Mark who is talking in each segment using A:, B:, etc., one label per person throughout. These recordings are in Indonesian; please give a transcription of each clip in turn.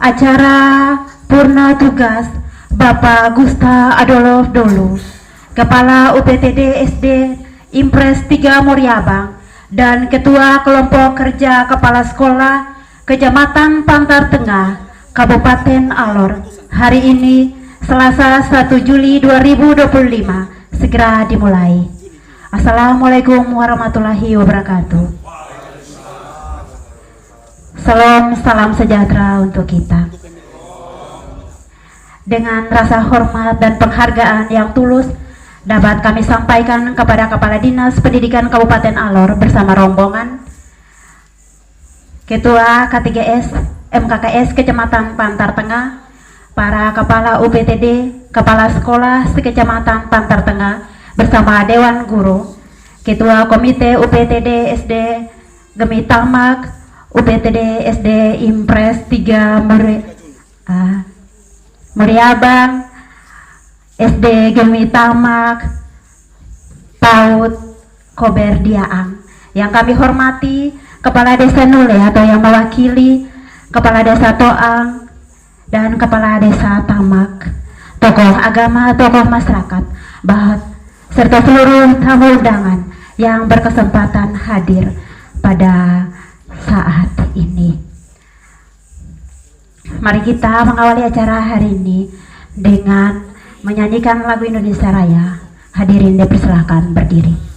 A: acara purna tugas Bapak Gusta Adolf Dolu, Kepala UPTD SD Impres 3 Muryabang dan Ketua Kelompok Kerja Kepala Sekolah Kecamatan Pantar Tengah, Kabupaten Alor, hari ini Selasa 1 Juli 2025 segera dimulai. Assalamualaikum warahmatullahi wabarakatuh. Salam sejahtera untuk kita. Dengan rasa hormat dan penghargaan yang tulus dapat kami sampaikan kepada Kepala Dinas Pendidikan Kabupaten Alor bersama rombongan, Ketua K3S MKKS Kecamatan Pantar Tengah, para Kepala UPTD, Kepala Sekolah Sekecamatan Pantar Tengah bersama Dewan Guru, Ketua Komite UPTD SD Gemitalmak, UPTD SD Impres 3 Muryabang, SD Gemitalmak, PAUD Koberdiaang. Yang kami hormati Kepala Desa Nule atau yang mewakili Kepala Desa Toang dan Kepala Desa Tamak, tokoh agama, tokoh masyarakat, serta seluruh tamu undangan yang berkesempatan hadir pada saat ini. Mari kita mengawali acara hari ini dengan menyanyikan lagu Indonesia Raya. Hadirin dipersilakan berdiri.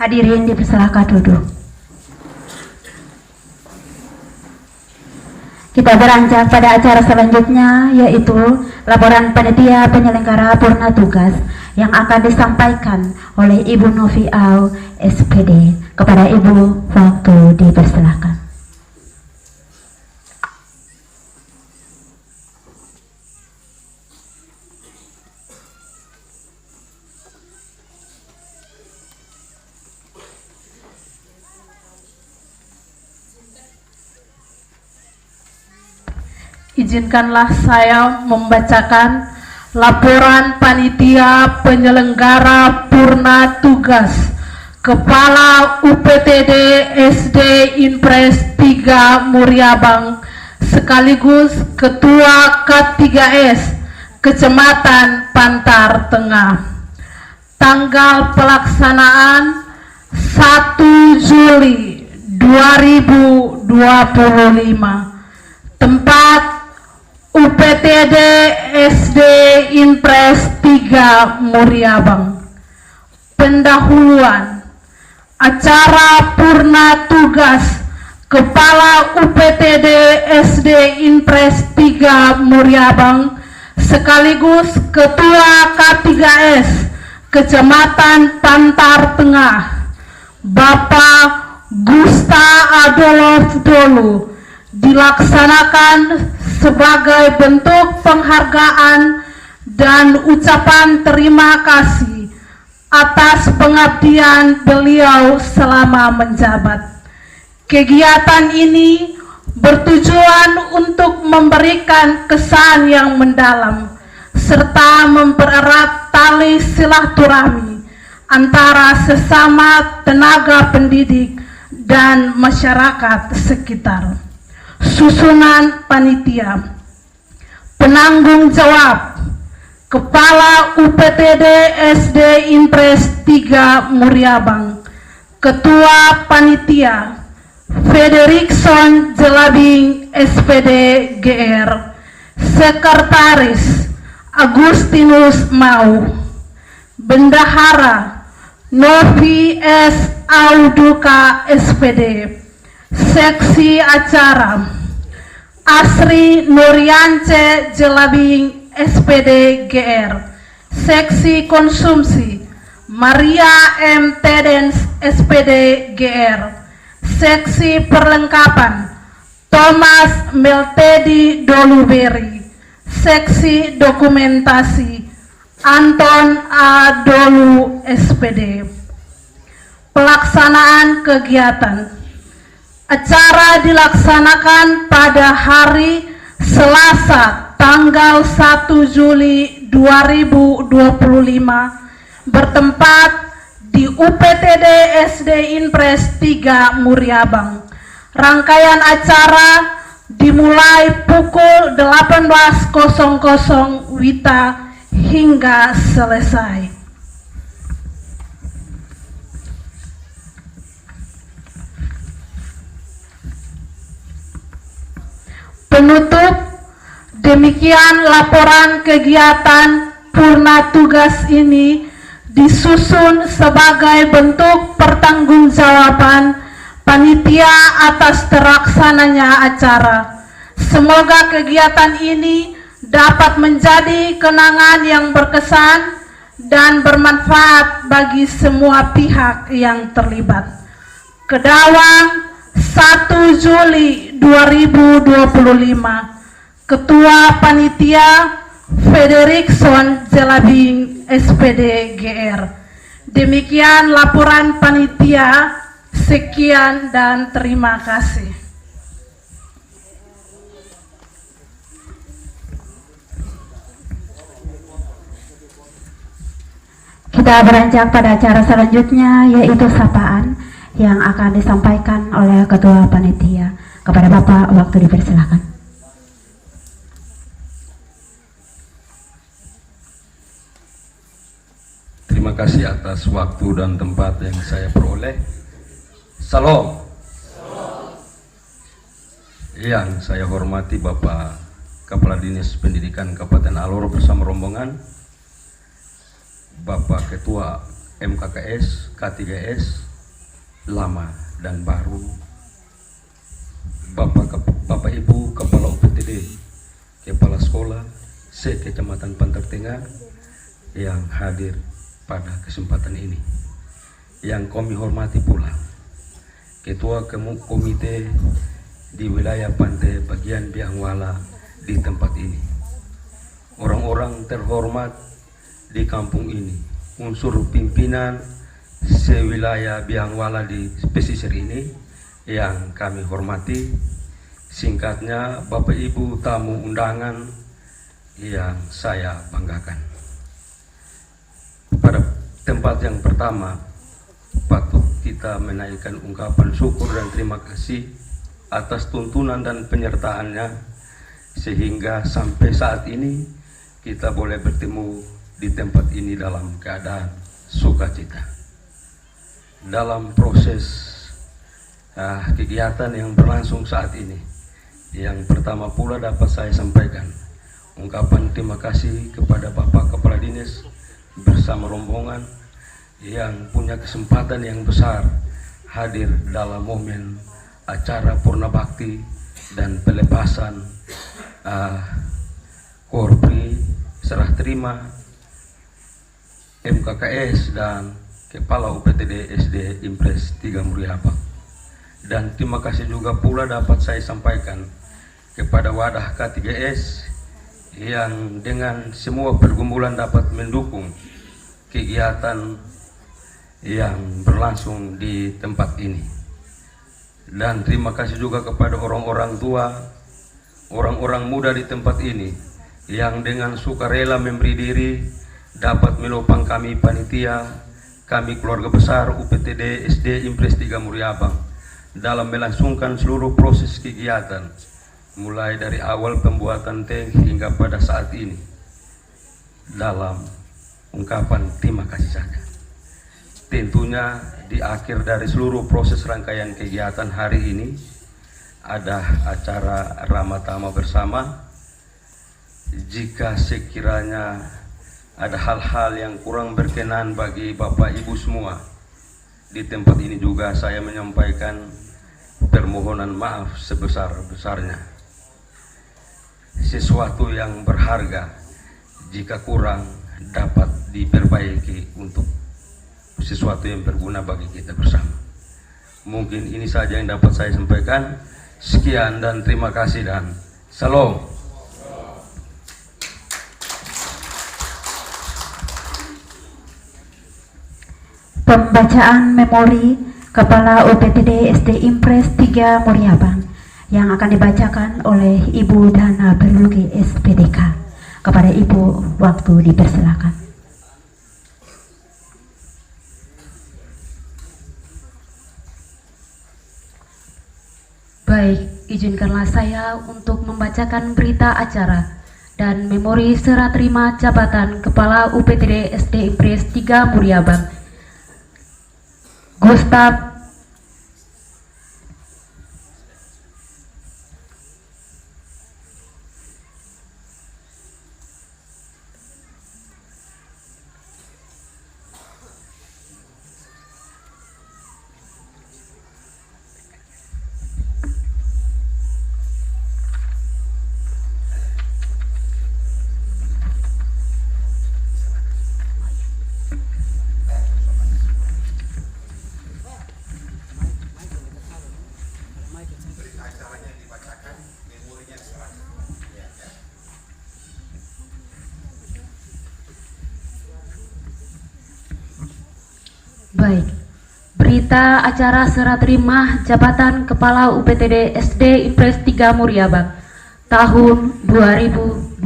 A: Hadirin dipersilakan duduk. Kita beranjak pada acara selanjutnya, yaitu laporan panitia penyelenggara purna tugas yang akan disampaikan oleh Ibu Novi Au, SPD. Kepada Ibu, waktu dipersilakan.
B: Izinkanlah saya membacakan laporan panitia penyelenggara purna tugas Kepala UPTD SD Impres 3 Muryabang sekaligus Ketua K3S Kecamatan Pantar Tengah. Tanggal pelaksanaan 1 Juli 2025. Tempat UPTD SD Impres 3 Muryabang. Pendahuluan acara purna tugas Kepala UPTD SD Impres 3 Muryabang sekaligus Ketua K3S Kecamatan Pantar Tengah, Bapak Gusta Adolf Dolu, dilaksanakan sebagai bentuk penghargaan dan ucapan terima kasih atas pengabdian beliau selama menjabat. Kegiatan ini bertujuan untuk memberikan kesan yang mendalam serta mempererat tali silaturahmi antara sesama tenaga pendidik dan masyarakat sekitar. Susunan panitia. Penanggung jawab Kepala UPTD SD Impres 3 Muryabang, Ketua Panitia Frederickson Jelabing SPD GR, Sekretaris Agustinus Mau, Bendahara Novi S. Auduka SPD, Seksi Acara Asri Nuriance Jelabing SPD GR, Seksi Konsumsi Maria M. Tedens SPD GR, Seksi Perlengkapan Thomas Meltedi Doluberi, Seksi Dokumentasi Anton A. Dolu SPD. Pelaksanaan kegiatan. Acara dilaksanakan pada hari Selasa tanggal 1 Juli 2025 bertempat di UPTD SD Impres 3 Muryabang. Rangkaian acara dimulai pukul 18.00 WITA hingga selesai. Penutup, demikian laporan kegiatan purna tugas ini disusun sebagai bentuk pertanggungjawaban panitia atas terlaksananya acara. Semoga kegiatan ini dapat menjadi kenangan yang berkesan dan bermanfaat bagi semua pihak yang terlibat. Kedawang 1 Juli 2025, Ketua Panitia Frederickson Jelabing SPD GR. Demikian laporan panitia. Sekian dan terima kasih.
A: Kita beranjak pada acara selanjutnya, yaitu sapaan yang akan disampaikan oleh Ketua Panitia. Kepada Bapak, waktu dipersilakan.
C: Terima kasih atas waktu dan tempat yang saya peroleh. Salam. Yang saya hormati Bapak Kepala Dinas Pendidikan Kabupaten Alor bersama rombongan, Bapak Ketua MKKS, K3S, lama dan baru, Bapak Ibu Kepala UPTD, Kepala Sekolah se-Kecamatan Pantar Tengah yang hadir pada kesempatan ini. Yang kami hormati pula Ketua Komite di wilayah Pantai bagian Biangwala di tempat ini, orang-orang terhormat di kampung ini, unsur pimpinan sewilayah Biangwala di pesisir ini yang kami hormati. Singkatnya, Bapak Ibu tamu undangan yang saya banggakan. Pada tempat yang pertama, patut kita menaikkan ungkapan syukur dan terima kasih atas tuntunan dan penyertaannya sehingga sampai saat ini kita boleh bertemu di tempat ini dalam keadaan sukacita. Dalam proses kegiatan yang berlangsung saat ini, yang pertama pula dapat saya sampaikan ungkapan terima kasih kepada Bapak Kepala Dinas bersama rombongan yang punya kesempatan yang besar hadir dalam momen acara purna bakti dan pelepasan korpri serah terima MKKS dan Kepala UPTD SD Impres 3 Muryabang. Dan terima kasih juga pula dapat saya sampaikan kepada wadah K3S yang dengan semua pergumulan dapat mendukung kegiatan yang berlangsung di tempat ini. Dan terima kasih juga kepada orang-orang tua, orang-orang muda di tempat ini yang dengan sukarela memberi diri dapat menopang kami panitia, kami keluarga besar UPTD SD Impres 3 Muryabang dalam melangsungkan seluruh proses kegiatan mulai dari awal pembuatan teh hingga pada saat ini dalam ungkapan terima kasih saja. Tentunya di akhir dari seluruh proses rangkaian kegiatan hari ini ada acara Ramatama bersama. Jika sekiranya ada hal-hal yang kurang berkenan bagi Bapak Ibu semua, di tempat ini juga saya menyampaikan permohonan maaf sebesar-besarnya. Sesuatu yang berharga jika kurang dapat diperbaiki untuk sesuatu yang berguna bagi kita bersama. Mungkin ini saja yang dapat saya sampaikan. Sekian dan terima kasih dan salam.
A: Pembacaan memori Kepala UPTD SD Impres 3 Muryabang yang akan dibacakan oleh Ibu Dana Berlugi SPDK. Kepada Ibu, waktu dipersilakan. Baik, izinkanlah saya untuk membacakan berita acara dan memori serah terima jabatan Kepala UPTD SD Impres 3 Muryabang. Gustav Baik, berita acara serah terima jabatan Kepala UPTD SD Impres 3 Muryabang tahun 2025.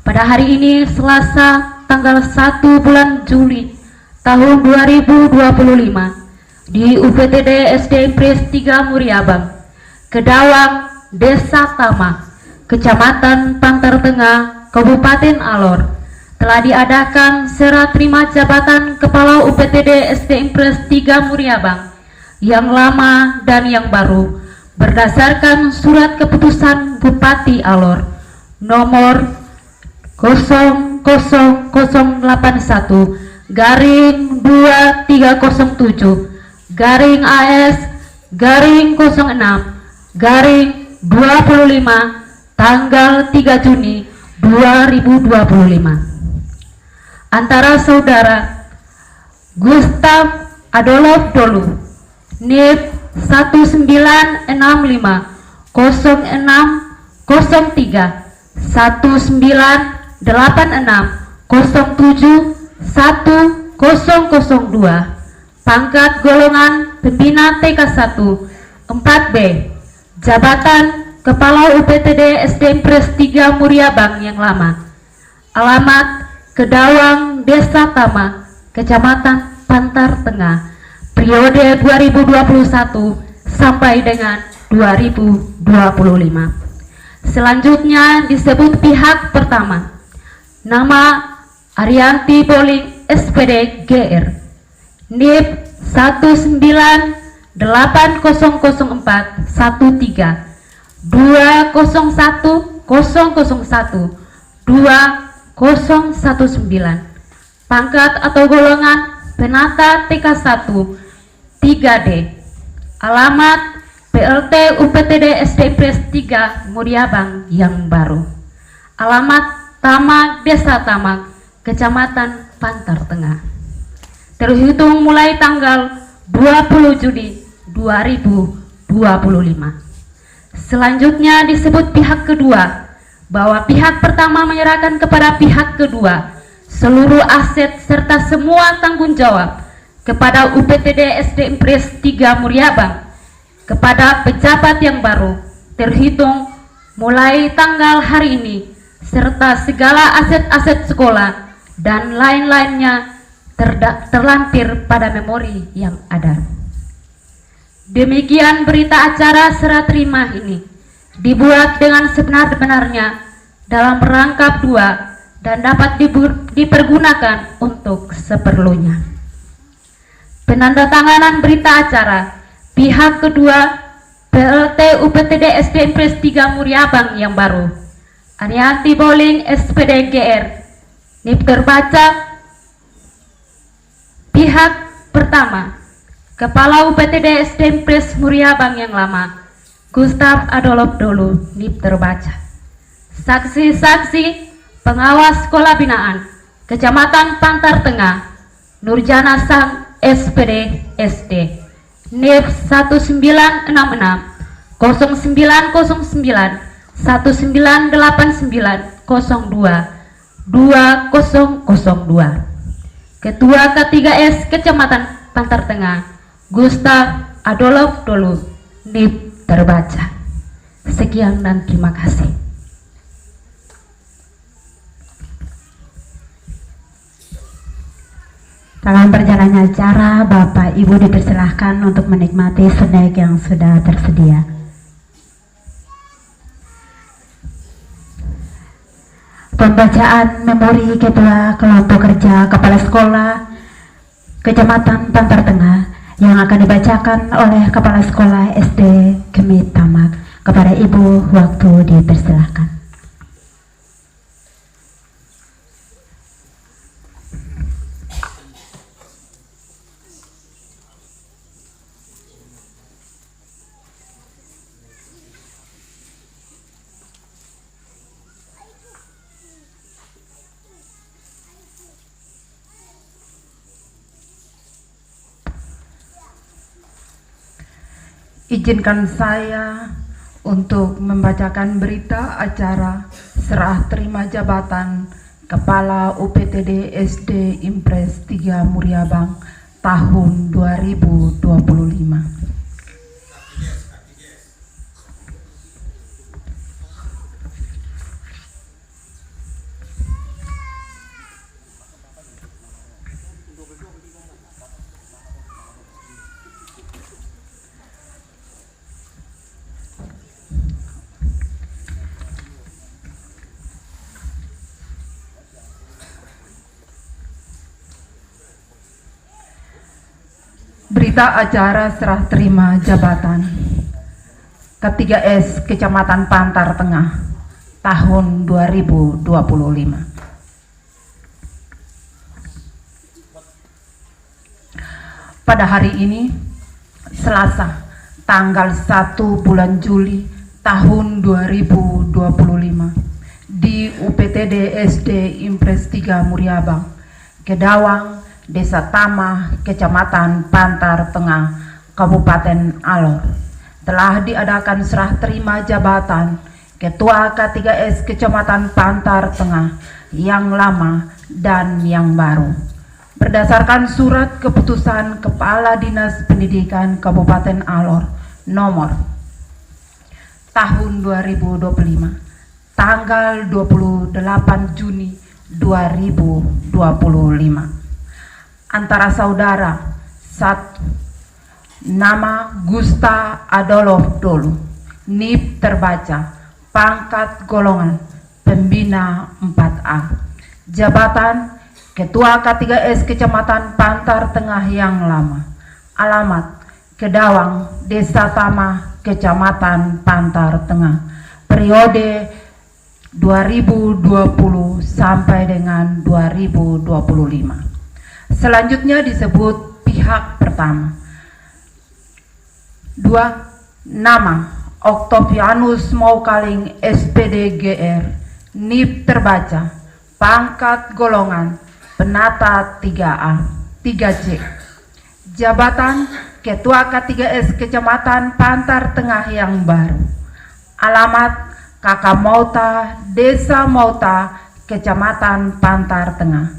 A: Pada hari ini Selasa tanggal 1 bulan Juli tahun 2025 di UPTD SD Impres 3 Muryabang, Kedawang, Desa Tama, Kecamatan Pantar Tengah, Kabupaten Alor, telah diadakan serah terima jabatan Kepala UPTD SD Impres 3 Muryabang yang lama dan yang baru berdasarkan surat keputusan Bupati Alor nomor 081-2381-AS-06-25 tanggal 3 Juni 2025 antara saudara Gustav Adolf Dolu NIP 1965 06 03 1986 07 1002 pangkat golongan pembina TK1 4B jabatan Kepala UPTD SD Impres 3 Muryabang yang lama, alamat Kedawang, Desa Tama, Kecamatan Pantar Tengah, periode 2021 sampai dengan 2025. Selanjutnya disebut pihak pertama, nama Arianti Boling SPD GR, NIP 19800413 201001 019, pangkat atau golongan penata TK1 3D, Alamat PLT UPTD SD Impres 3 Muryabang yang baru. Alamat Tamag, Desa Tamag, Kecamatan Pantar Tengah. Terhitung mulai tanggal 20 Juni 2025. Selanjutnya disebut pihak kedua, bahwa pihak pertama menyerahkan kepada pihak kedua seluruh aset serta semua tanggung jawab kepada UPTD SD Impres 3 Muryabang kepada pejabat yang baru terhitung mulai tanggal hari ini, serta segala aset-aset sekolah dan lain-lainnya terlampir pada memori yang ada. Demikian berita acara serah terima ini dibuat dengan sebenar-benarnya dalam rangkap 2 dan dapat dipergunakan untuk seperlunya. Penandatanganan berita acara pihak kedua PLT UPTD SD Impres 3 Muryabang yang baru. Arianti Bowling SPD GR. NIP terbaca. Pihak pertama, Kepala UPTD SD Impres Muryabang yang lama, Gustav Adolf Dolu. NIP terbaca. Saksi-saksi pengawas sekolah binaan Kecamatan Pantar Tengah, Nurjana Sang SPD SD. NIP 1966 0909 1989 02 2002. Ketua K3S Kecamatan Pantar Tengah, Gustav Adolf Dolu. NIP terbaca. Sekian dan terima kasih.
D: Dalam perjalanan acara, Bapak Ibu dipersilahkan untuk menikmati snack yang sudah tersedia. Pembacaan memori Ketua Kelompok Kerja Kepala Sekolah Kecamatan Pantar Tengah yang akan dibacakan oleh Kepala Sekolah SD Kemit Tamag. Kepada Ibu, waktu dipersilahkan.
B: Izinkan saya untuk membacakan berita acara serah terima jabatan Kepala UPTD SD Impres 3 Muryabang tahun 2025. Berita acara serah terima jabatan K3S Kecamatan Pantar Tengah tahun 2025. Pada hari ini, Selasa, tanggal 1 bulan Juli tahun 2025, di UPTD SD Impres 3 Muryabang, Kedawang, Desa Tamah, Kecamatan Pantar Tengah, Kabupaten Alor, telah diadakan serah terima jabatan Ketua K3S Kecamatan Pantar Tengah yang lama dan yang baru. Berdasarkan surat keputusan Kepala Dinas Pendidikan Kabupaten Alor nomor tahun 2025, tanggal 28 Juni 2025. Antara saudara: 1. Nama Gustav Adolf Dolu, NIP terbaca, pangkat golongan pembina 4A. Jabatan Ketua K3S Kecamatan Pantar Tengah yang lama. Alamat Kedawang, Desa Tamah, Kecamatan Pantar Tengah. Periode 2020 sampai dengan 2025. Selanjutnya disebut pihak pertama. 2. Nama Octavianus Maukaling SPD GR, NIP terbaca, pangkat golongan penata 3A, 3C. Jabatan Ketua K3S Kecamatan Pantar Tengah yang baru. Alamat Kakak Mauta, Desa Mauta, Kecamatan Pantar Tengah.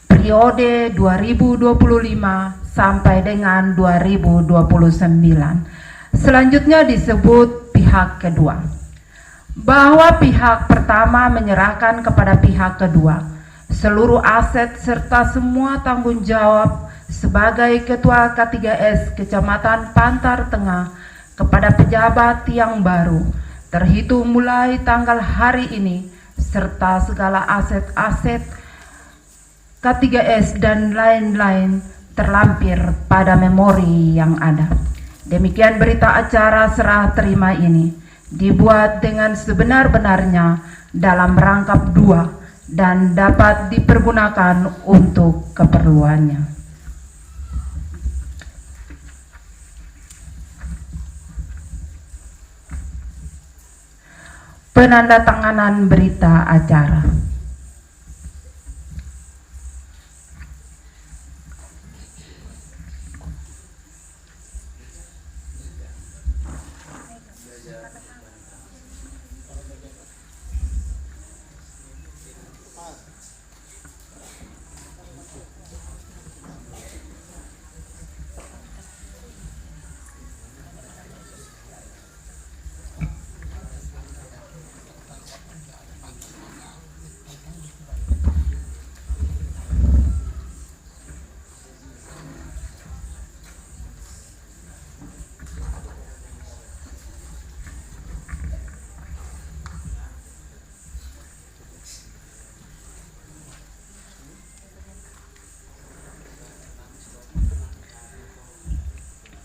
B: Periode 2025 sampai dengan 2029. Selanjutnya disebut pihak kedua, bahwa pihak pertama menyerahkan kepada pihak kedua seluruh aset serta semua tanggung jawab sebagai Ketua K3S Kecamatan Pantar Tengah kepada pejabat yang baru terhitung mulai tanggal hari ini, serta segala aset-aset K3S dan lain-lain terlampir pada memori yang ada. Demikian berita acara serah terima ini dibuat dengan sebenar-benarnya dalam rangkap 2 dan dapat dipergunakan untuk keperluannya. Penandatanganan berita acara.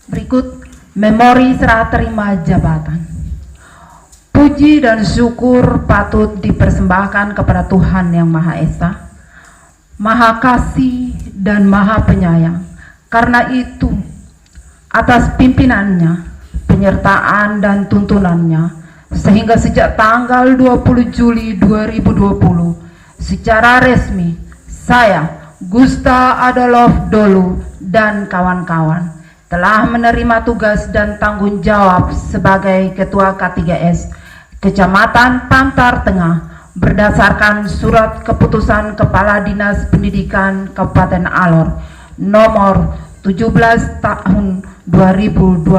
B: Berikut memori serah terima jabatan. Puji dan syukur patut dipersembahkan kepada Tuhan Yang Maha Esa, Maha Kasih dan Maha Penyayang. Karena itu, atas pimpinannya, penyertaan dan tuntunannya, sehingga sejak tanggal 20 Juli 2020, secara resmi, saya, Gusta Adolf Dolu dan kawan-kawan, telah menerima tugas dan tanggung jawab sebagai Ketua K3S Kecamatan Pantar Tengah berdasarkan surat keputusan Kepala Dinas Pendidikan Kabupaten Alor nomor 17 tahun 2020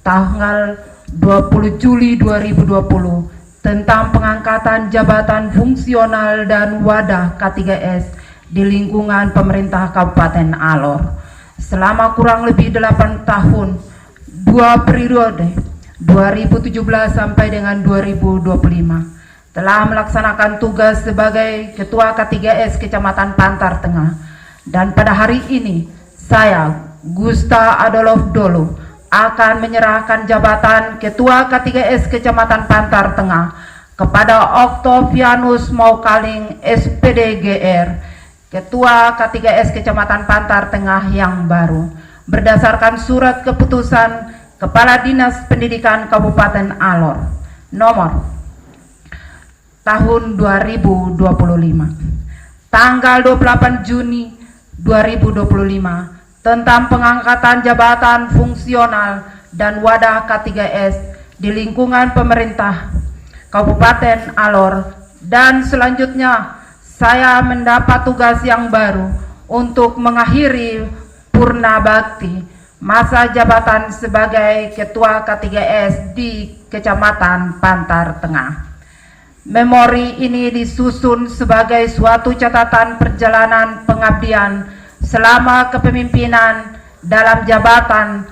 B: tanggal 20 Juli 2020 tentang pengangkatan jabatan fungsional dan wadah K3S di lingkungan pemerintah Kabupaten Alor selama kurang lebih 8 tahun, 2 periode 2017 sampai dengan 2025 telah melaksanakan tugas sebagai Ketua K3S Kecamatan Pantar Tengah, dan pada hari ini saya, Gusta Adolf Dolu, akan menyerahkan jabatan Ketua K3S Kecamatan Pantar Tengah kepada Octavianus Maukaling SPD GR, Ketua K3S Kecamatan Pantar Tengah yang baru, berdasarkan surat keputusan Kepala Dinas Pendidikan Kabupaten Alor nomor tahun 2025 tanggal 28 Juni 2025 tentang pengangkatan jabatan fungsional dan wadah K3S di lingkungan pemerintah Kabupaten Alor, dan selanjutnya saya mendapat tugas yang baru untuk mengakhiri purna bakti masa jabatan sebagai Ketua K3S di Kecamatan Pantar Tengah. Memori ini disusun sebagai suatu catatan perjalanan pengabdian selama kepemimpinan dalam jabatan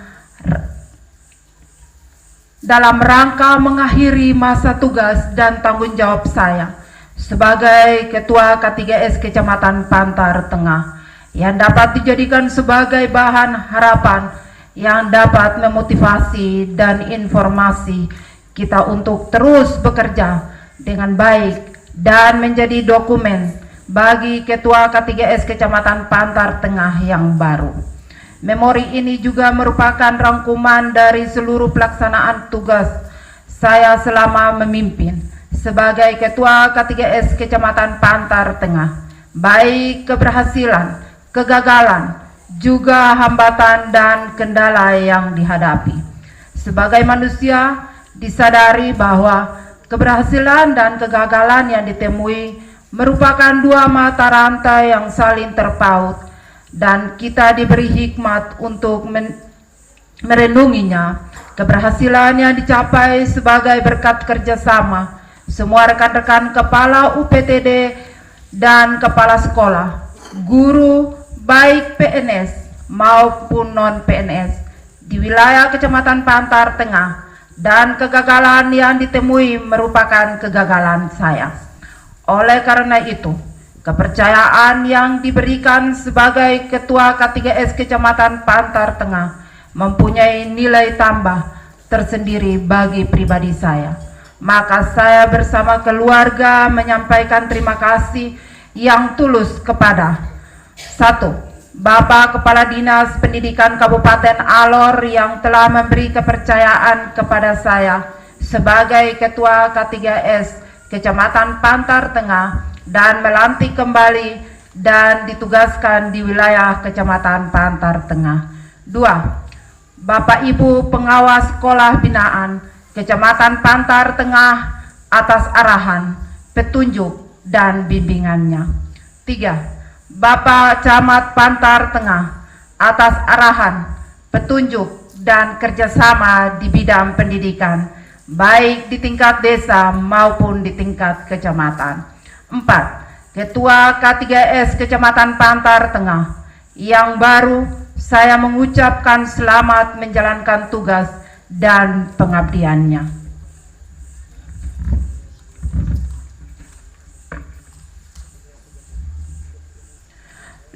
B: dalam rangka mengakhiri masa tugas dan tanggung jawab saya sebagai Ketua K3S Kecamatan Pantar Tengah, yang dapat dijadikan sebagai bahan harapan yang dapat memotivasi dan informasi kita untuk terus bekerja dengan baik dan menjadi dokumen bagi Ketua K3S Kecamatan Pantar Tengah yang baru. Memori ini juga merupakan rangkuman dari seluruh pelaksanaan tugas saya selama memimpin sebagai Ketua K3S Kecamatan Pantar Tengah, baik keberhasilan, kegagalan, juga hambatan dan kendala yang dihadapi. Sebagai manusia, disadari bahwa keberhasilan dan kegagalan yang ditemui merupakan dua mata rantai yang saling terpaut, dan kita diberi hikmat untuk merenunginya. Keberhasilan yang dicapai sebagai berkat kerjasama semua rekan-rekan kepala UPTD dan kepala sekolah, guru, baik PNS maupun non-PNS di wilayah Kecamatan Pantar Tengah, dan kegagalan yang ditemui merupakan kegagalan saya. Oleh karena itu, kepercayaan yang diberikan sebagai Ketua K3S Kecamatan Pantar Tengah mempunyai nilai tambah tersendiri bagi pribadi saya. Maka saya bersama keluarga menyampaikan terima kasih yang tulus kepada 1. Bapak Kepala Dinas Pendidikan Kabupaten Alor yang telah memberi kepercayaan kepada saya sebagai Ketua K3S Kecamatan Pantar Tengah dan melantik kembali dan ditugaskan di wilayah Kecamatan Pantar Tengah. 2. Bapak Ibu Pengawas Sekolah Binaan Kecamatan Pantar Tengah atas arahan, petunjuk, dan bimbingannya. 3. Bapak Camat Pantar Tengah atas arahan, petunjuk, dan kerjasama di bidang pendidikan, baik di tingkat desa maupun di tingkat kecamatan. 4. Ketua K3S Kecamatan Pantar Tengah yang baru, saya mengucapkan selamat menjalankan tugas dan pengabdiannya.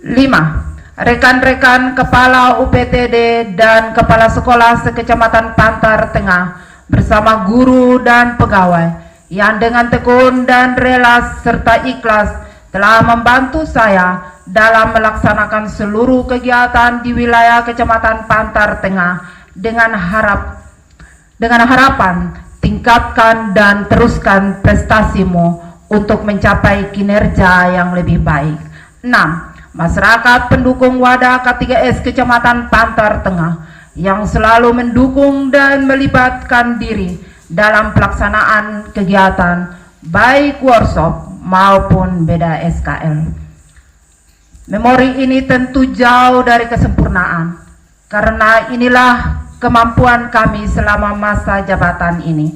B: 5. Rekan-rekan Kepala UPTD dan Kepala Sekolah Sekecamatan Pantar Tengah bersama guru dan pegawai yang dengan tekun dan rela serta ikhlas telah membantu saya dalam melaksanakan seluruh kegiatan di wilayah Kecamatan Pantar Tengah dengan harapan tingkatkan dan teruskan prestasimu untuk mencapai kinerja yang lebih baik. 6. Masyarakat pendukung wadah K3S Kecamatan Pantar Tengah yang selalu mendukung dan melibatkan diri dalam pelaksanaan kegiatan baik workshop maupun beda SKL. Memori ini tentu jauh dari kesempurnaan, karena inilah kemampuan kami selama masa jabatan ini,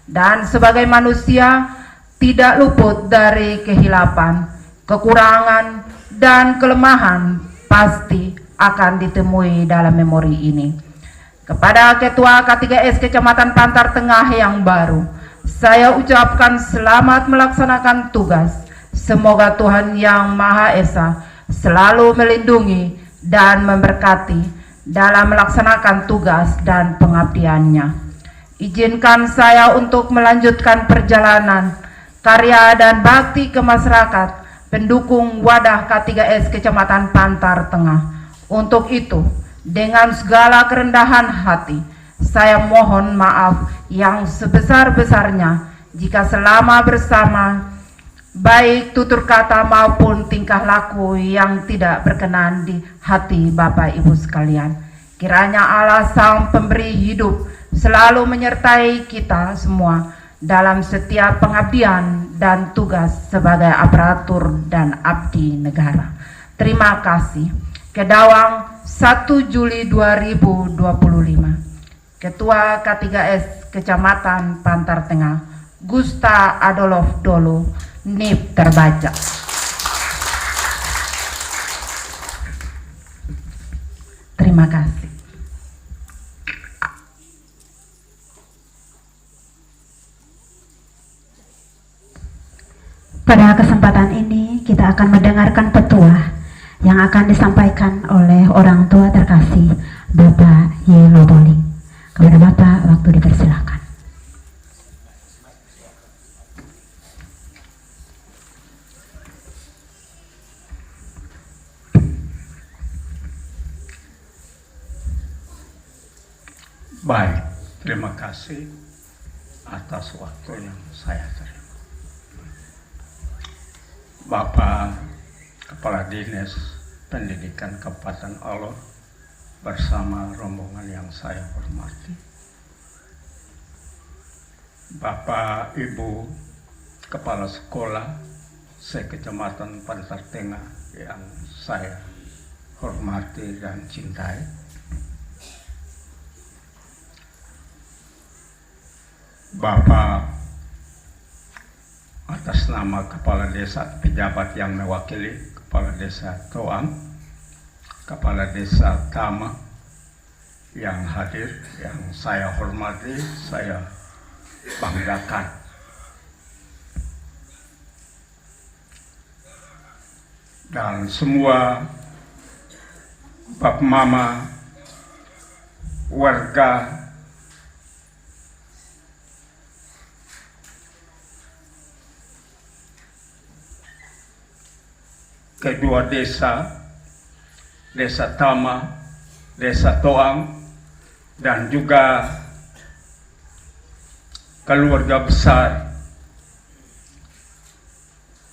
B: dan sebagai manusia tidak luput dari kehilapan, kekurangan, dan kelemahan pasti akan ditemui dalam memori ini. Kepada Ketua K3S Kecamatan Pantar Tengah yang baru, saya ucapkan selamat melaksanakan tugas. Semoga Tuhan Yang Maha Esa selalu melindungi dan memberkati dalam melaksanakan tugas dan pengabdiannya. Izinkan saya untuk melanjutkan perjalanan karya dan bakti ke masyarakat pendukung wadah K3S Kecamatan Pantar Tengah. Untuk itu, dengan segala kerendahan hati, saya mohon maaf yang sebesar-besarnya jika selama bersama, baik tutur kata maupun tingkah laku yang tidak berkenan di hati Bapak Ibu sekalian. Kiranya Allah Sang Pemberi Hidup selalu menyertai kita semua dalam setiap pengabdian dan tugas sebagai aparatur dan abdi negara. Terima kasih. Kedawang 1 Juli 2025. Ketua K3S Kecamatan Pantar Tengah, Gusta Adolf Dolo, NIP terbaca. Terima kasih.
D: Pada kesempatan ini kita akan mendengarkan petuah yang akan disampaikan oleh orang tua terkasih Bapak Yelo Boling. Kepada Bapak waktu dipersilakan.
E: kasih atas waktu yang saya terima. Bapak Kepala Dinas Pendidikan Kabupaten Alor bersama rombongan yang saya hormati, Bapak Ibu Kepala Sekolah se-Kecamatan Pantar Tengah yang saya hormati dan cintai, Bapak atas nama Kepala Desa pejabat yang mewakili Kepala Desa Toang, Kepala Desa Tama yang hadir, yang saya hormati, saya banggakan. Dan semua Bapak Mama, warga kedua desa, Desa Tama, Desa Toang, dan juga keluarga besar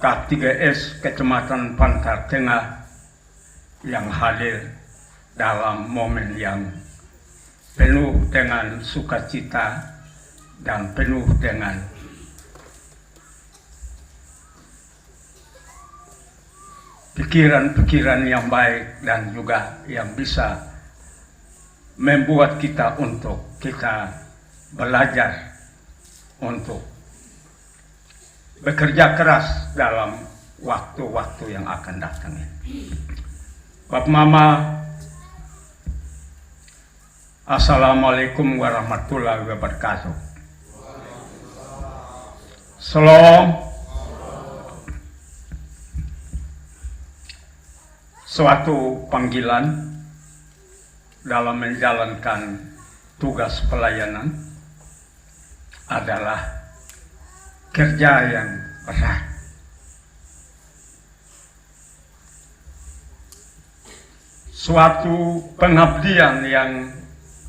E: K3S Kecamatan Pantar Tengah yang hadir dalam momen yang penuh dengan sukacita dan penuh dengan pikiran-pikiran yang baik dan juga yang bisa membuat kita untuk kita belajar untuk bekerja keras dalam waktu-waktu yang akan datang. Bapak Mama, Assalamualaikum warahmatullahi wabarakatuh. Salam. Suatu panggilan dalam menjalankan tugas pelayanan adalah kerja yang berat. Suatu pengabdian yang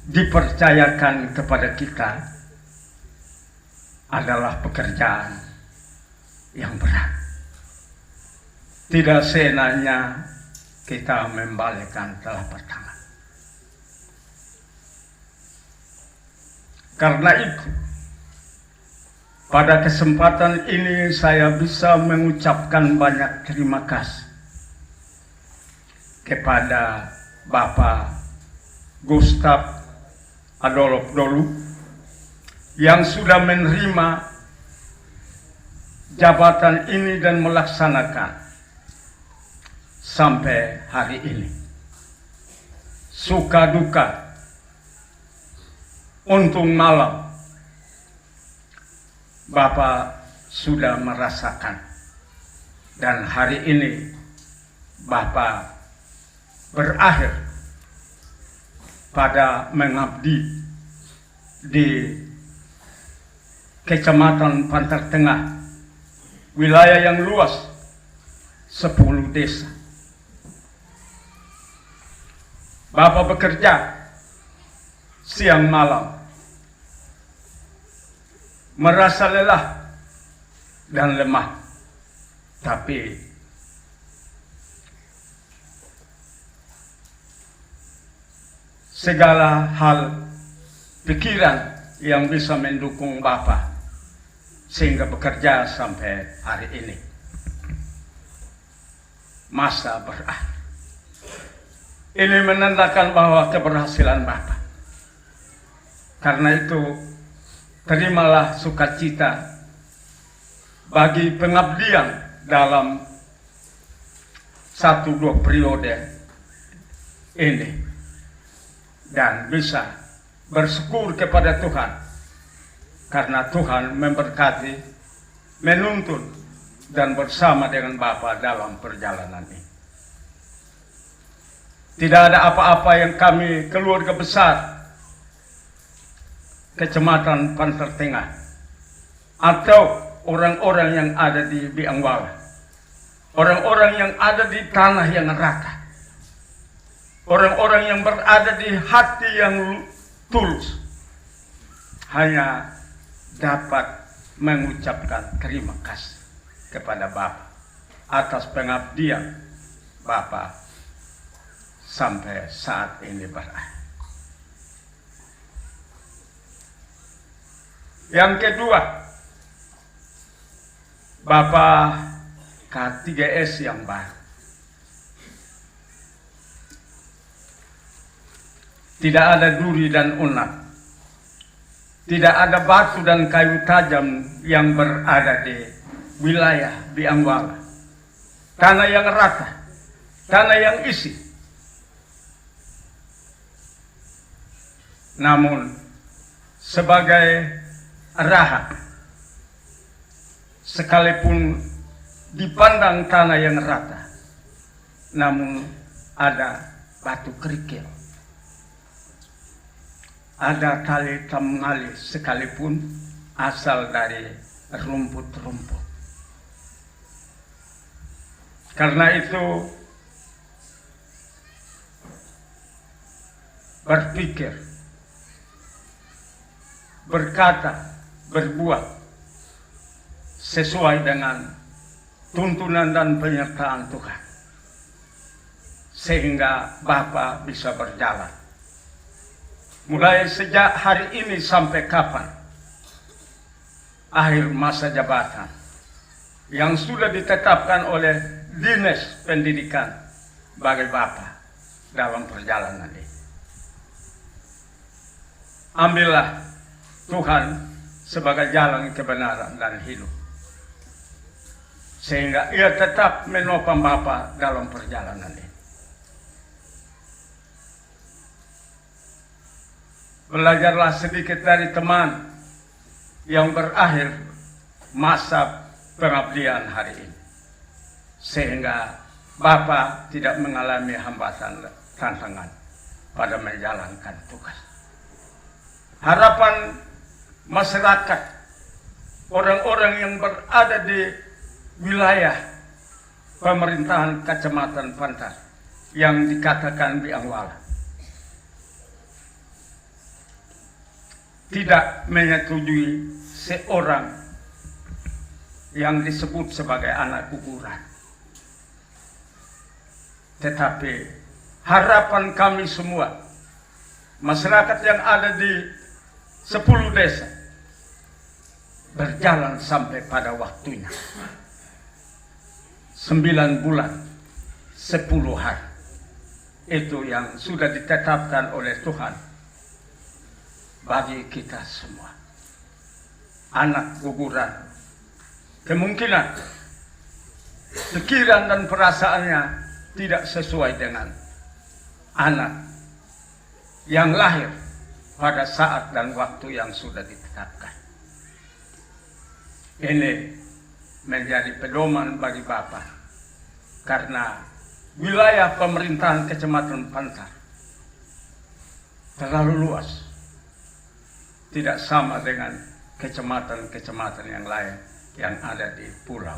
E: dipercayakan kepada kita adalah pekerjaan yang berat. Tidak seenaknya kita membalikkan telapak tangan. Karena itu, pada kesempatan ini saya bisa mengucapkan banyak terima kasih kepada Bapak Gustav Adolf Dolu yang sudah menerima jabatan ini dan melaksanakan sampai hari ini. Suka duka, untung malam, Bapak sudah merasakan. Dan hari ini Bapak berakhir pada mengabdi di Kecamatan Pantar Tengah, wilayah yang luas 10 desa. Bapak bekerja siang malam, merasa lelah dan lemah, tapi segala hal pikiran yang bisa mendukung Bapak sehingga bekerja sampai hari ini. Masa berakhir. Ini menandakan bahwa keberhasilan Bapak. Karena itu, terimalah sukacita bagi pengabdian dalam 1-2 periode ini. Dan bisa bersyukur kepada Tuhan. Karena Tuhan memberkati, menuntun, dan bersama dengan Bapak dalam perjalanan ini. Tidak ada apa-apa yang kami keluarga besar Kecamatan Pantar Tengah atau orang-orang yang ada di Biangwala, orang-orang yang ada di tanah yang neraka, orang-orang yang berada di hati yang tulus, hanya dapat mengucapkan terima kasih kepada Bapak atas pengabdian Bapak sampai saat ini berakhir. Yang kedua, Bapak K3S yang baru. Tidak ada duri dan unak. Tidak ada batu dan kayu tajam yang berada di wilayah Biangwala. Tanah yang rata, tanah yang isi. Namun, sebagai arahan, sekalipun dipandang tanah yang rata, namun ada batu kerikil. Ada tali temali sekalipun asal dari rumput-rumput. Karena itu berpikir, berkata, berbuat sesuai dengan tuntunan dan penyertaan Tuhan, sehingga Bapak bisa berjalan. Mulai sejak hari ini sampai kapan akhir masa jabatan yang sudah ditetapkan oleh Dinas Pendidikan bagi Bapak dalam perjalanan ini. Ambillah Tuhan sebagai jalan kebenaran dan hidup, sehingga ia tetap menopang Bapak dalam perjalanan ini. Belajarlah sedikit dari teman yang berakhir masa pengabdian hari ini, sehingga Bapak tidak mengalami hambatan tantangan pada menjalankan tugas. Harapan masyarakat, orang-orang yang berada di wilayah pemerintahan Kecamatan Pantar yang dikatakan Biangwala tidak menyetujui seorang yang disebut sebagai anak guguran. Tetapi harapan kami semua, masyarakat yang ada di 10 desa, berjalan sampai pada waktunya. 9 bulan, 10 hari. Itu yang sudah ditetapkan oleh Tuhan bagi kita semua. Anak guguran, kemungkinan pikiran dan perasaannya tidak sesuai dengan anak yang lahir pada saat dan waktu yang sudah ditetapkan. Ini menjadi pedoman bagi Bapak, karena wilayah pemerintahan Kecamatan Pantar terlalu luas, tidak sama dengan kecamatan-kecamatan yang lain yang ada di pulau.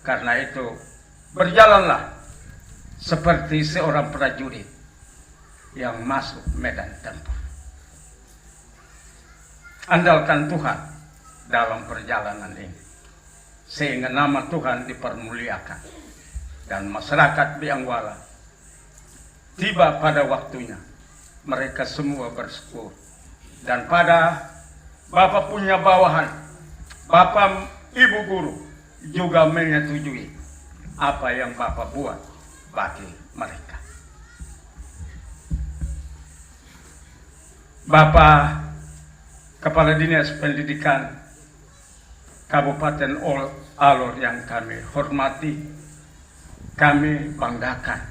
E: Karena itu, berjalanlah seperti seorang prajurit yang masuk medan tempur. Andalkan Tuhan dalam perjalanan ini, sehingga nama Tuhan dipermuliakan, dan masyarakat Biangwala tiba pada waktunya. Mereka semua bersyukur. Dan pada Bapak punya bawahan, Bapak Ibu Guru juga menyetujui apa yang Bapak buat bagi mereka. Bapak Kepala Dinas Pendidikan Kabupaten Alor yang kami hormati, kami banggakan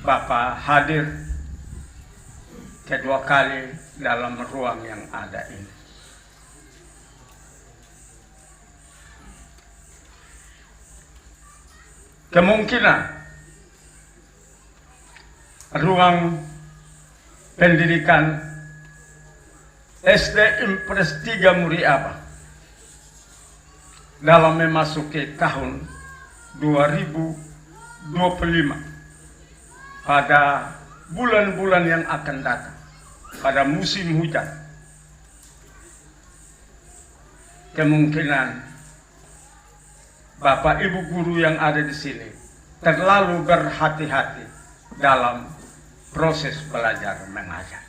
E: Bapak hadir kedua kali dalam ruang yang ada ini. Kemungkinan ruang pendidikan SD Impres 3 Muriaba dalam memasuki tahun 2025 pada bulan-bulan yang akan datang pada musim hujan, kemungkinan Bapak Ibu guru yang ada di sini terlalu berhati-hati dalam proses belajar mengajar.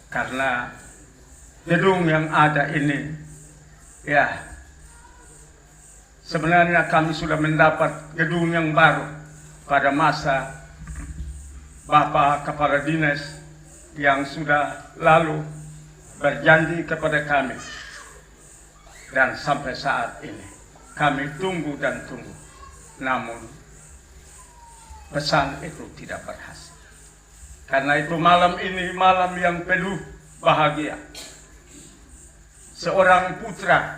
E: Karena gedung yang ada ini, ya, sebenarnya kami sudah mendapat gedung yang baru pada masa Bapak Kepala Dinas yang sudah lalu berjanji kepada kami. Dan sampai saat ini kami tunggu dan tunggu, namun pesan itu tidak berhasil. Karena itu malam ini malam yang penuh bahagia. Seorang putra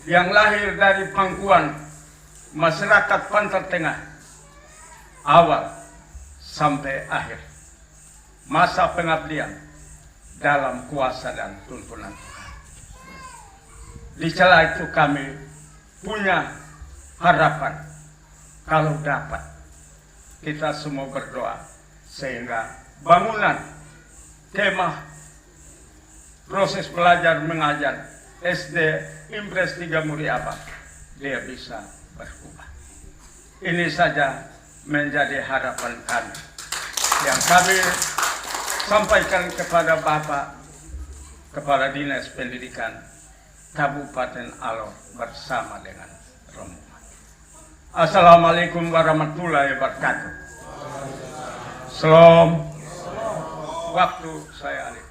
E: yang lahir dari pangkuan masyarakat Pantar Tengah, awal sampai akhir masa pengabdian dalam kuasa dan tuntunan Tuhan. Di celah itu kami punya harapan kalau dapat kita semua berdoa sehingga bangunan kemah proses belajar mengajar SD Impres 3 Muriabang dia bisa berubah. Ini saja menjadi harapan kami yang kami sampaikan kepada Bapak Kepala Dinas Pendidikan Kabupaten Alor bersama dengan rombongan. Assalamualaikum warahmatullahi wabarakatuh. Salam. Waktu saya alih.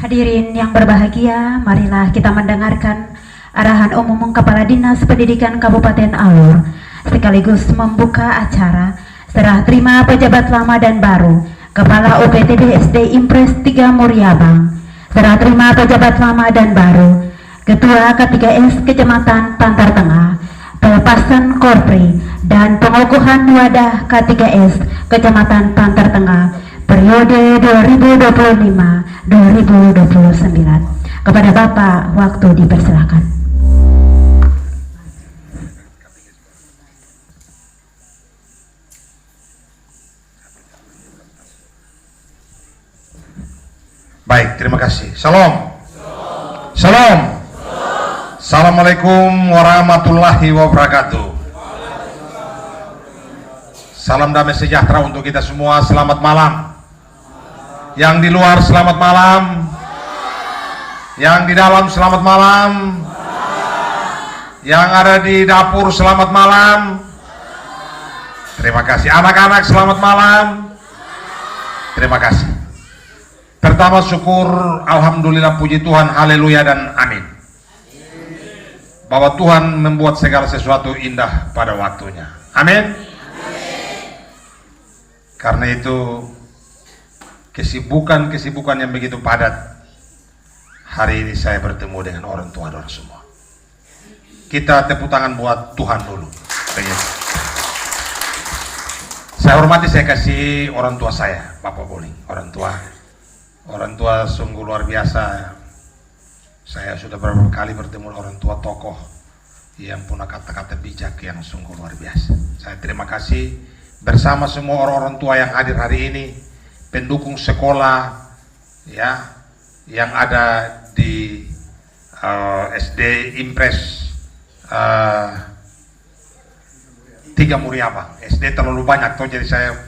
D: Hadirin yang berbahagia, marilah kita mendengarkan arahan umum Kepala Dinas Pendidikan Kabupaten Alor sekaligus membuka acara serah terima pejabat lama dan baru Kepala UPTD SD Impres 3 Muriabang, serah terima pejabat lama dan baru Ketua K3S Kecamatan Pantar Tengah, pelepasan korpri dan pengukuhan wadah K3S Kecamatan Pantar Tengah periode 2025-2029. Kepada Bapak, waktu dipersilakan.
F: Baik, terima kasih. Salam. Salam. Assalamualaikum warahmatullahi wabarakatuh. Salam damai sejahtera untuk kita semua. Selamat malam. Yang di luar selamat malam. Yang di dalam selamat malam. Yang ada di dapur selamat malam. Terima kasih. Anak-anak selamat malam. Terima kasih. Pertama syukur, alhamdulillah, puji Tuhan, haleluya dan amin. Bahwa Tuhan membuat segala sesuatu indah pada waktunya. Amin. Karena itu kesibukan yang begitu padat, hari ini saya bertemu dengan orang tua dan semua. Kita tepuk tangan buat Tuhan dulu. Begitu. Saya hormati, saya kasih orang tua saya, Bapak Boling, orang tua sungguh luar biasa. Saya sudah beberapa kali bertemu orang tua tokoh yang punya kata-kata bijak yang sungguh luar biasa. Saya terima kasih bersama semua orang-orang tua yang hadir hari ini, pendukung sekolah ya yang ada di SD Impres 3 Muriabang. SD terlalu banyak tuh, jadi saya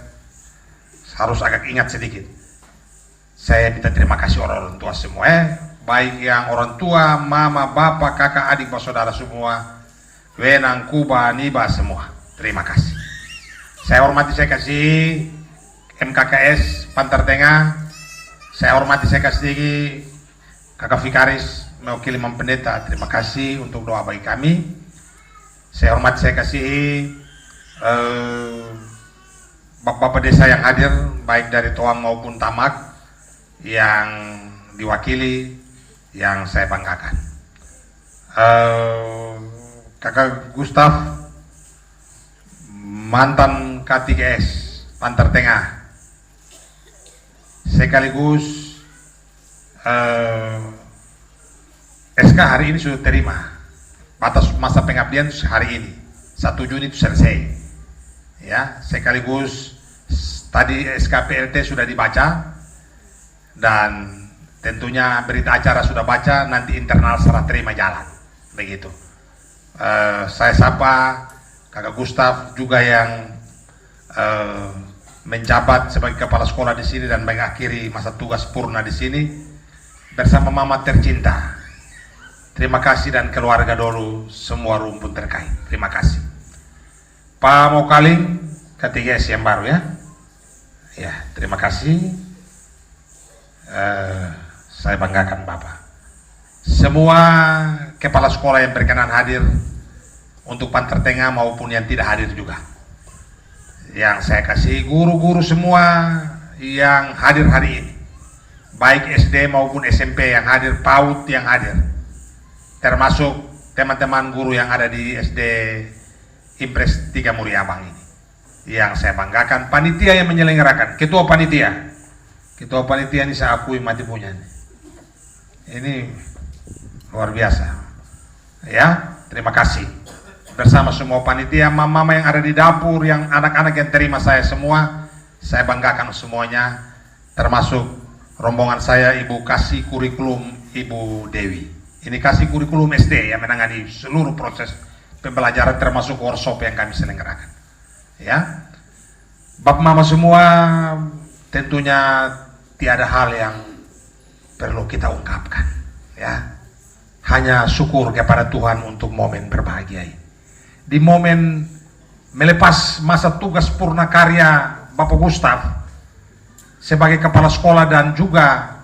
F: harus agak ingat sedikit. Saya minta terima kasih orang-orang tua semua, baik yang orang tua, mama, bapak, kakak, adik, saudara semua, Wenang, Kuba, Niba semua. Terima kasih. Saya hormati, saya kasih MKKS Pantar Tengah. Saya hormati, saya kasih Kakak Vikaris mewakili Imam Pendeta. Terima kasih untuk doa bagi kami. Saya hormati, saya kasih bapak-bapak desa yang hadir, baik dari Toang maupun Tamak, yang diwakili, yang saya banggakan. Kakak Gustaf, mantan K3S Pantar Tengah, sekaligus SK hari ini sudah terima batas masa pengabdian hari ini 1 Juni itu selesai ya. Sekaligus tadi SKPLT sudah dibaca dan tentunya berita acara sudah baca, nanti internal serah terima jalan begitu. Saya sapa Kakak Gustaf juga yang menjabat sebagai kepala sekolah di sini dan mengakhiri masa tugas purna di sini bersama mama tercinta. Terima kasih dan keluarga dulu semua rumpun terkait. Terima kasih. Pak Mokaling K3S yang baru ya. Ya, terima kasih. Saya banggakan Bapak. Semua kepala sekolah yang berkenan hadir untuk Pantar Tengah maupun yang tidak hadir juga. Yang saya kasih guru-guru semua yang hadir hari ini, baik SD maupun SMP yang hadir, PAUD yang hadir, termasuk teman-teman guru yang ada di SD Impres 3 Muriabang ini. Yang saya banggakan panitia yang menyelenggarakan, ketua panitia ini saya akui mati punya ini luar biasa ya. Terima kasih bersama semua panitia, mama-mama yang ada di dapur, yang anak-anak yang terima saya semua, saya banggakan semuanya, termasuk rombongan saya Ibu Kasih Kurikulum Ibu Dewi. Ini Kasih Kurikulum SD yang menangani seluruh proses pembelajaran termasuk workshop yang kami selenggarakan ya. Bapak mama semua, tentunya tiada hal yang perlu kita ungkapkan ya. Hanya syukur kepada Tuhan untuk momen berbahagia ini. Di momen melepas masa tugas purna karya Bapak Gustaf sebagai kepala sekolah dan juga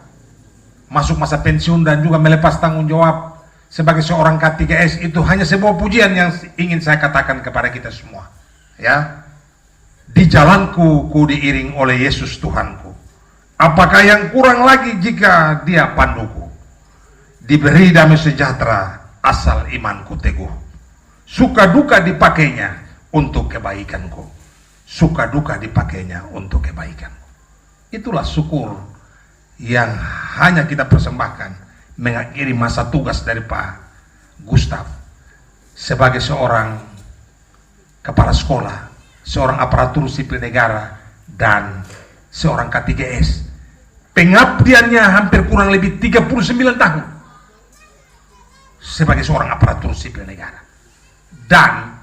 F: masuk masa pensiun dan juga melepas tanggung jawab sebagai seorang K3S, itu hanya sebuah pujian yang ingin saya katakan kepada kita semua ya. Di jalanku ku diiring oleh Yesus Tuhanku, apakah yang kurang lagi jika Dia panduku? Diberi damai sejahtera asal imanku teguh, suka duka dipakainya untuk kebaikanku, suka duka dipakainya untuk kebaikanku. Itulah syukur yang hanya kita persembahkan mengakhiri masa tugas dari Pak Gustaf sebagai seorang kepala sekolah, seorang aparatur sipil negara, dan seorang K3S. Pengabdiannya hampir kurang lebih 39 tahun sebagai seorang aparatur sipil negara, dan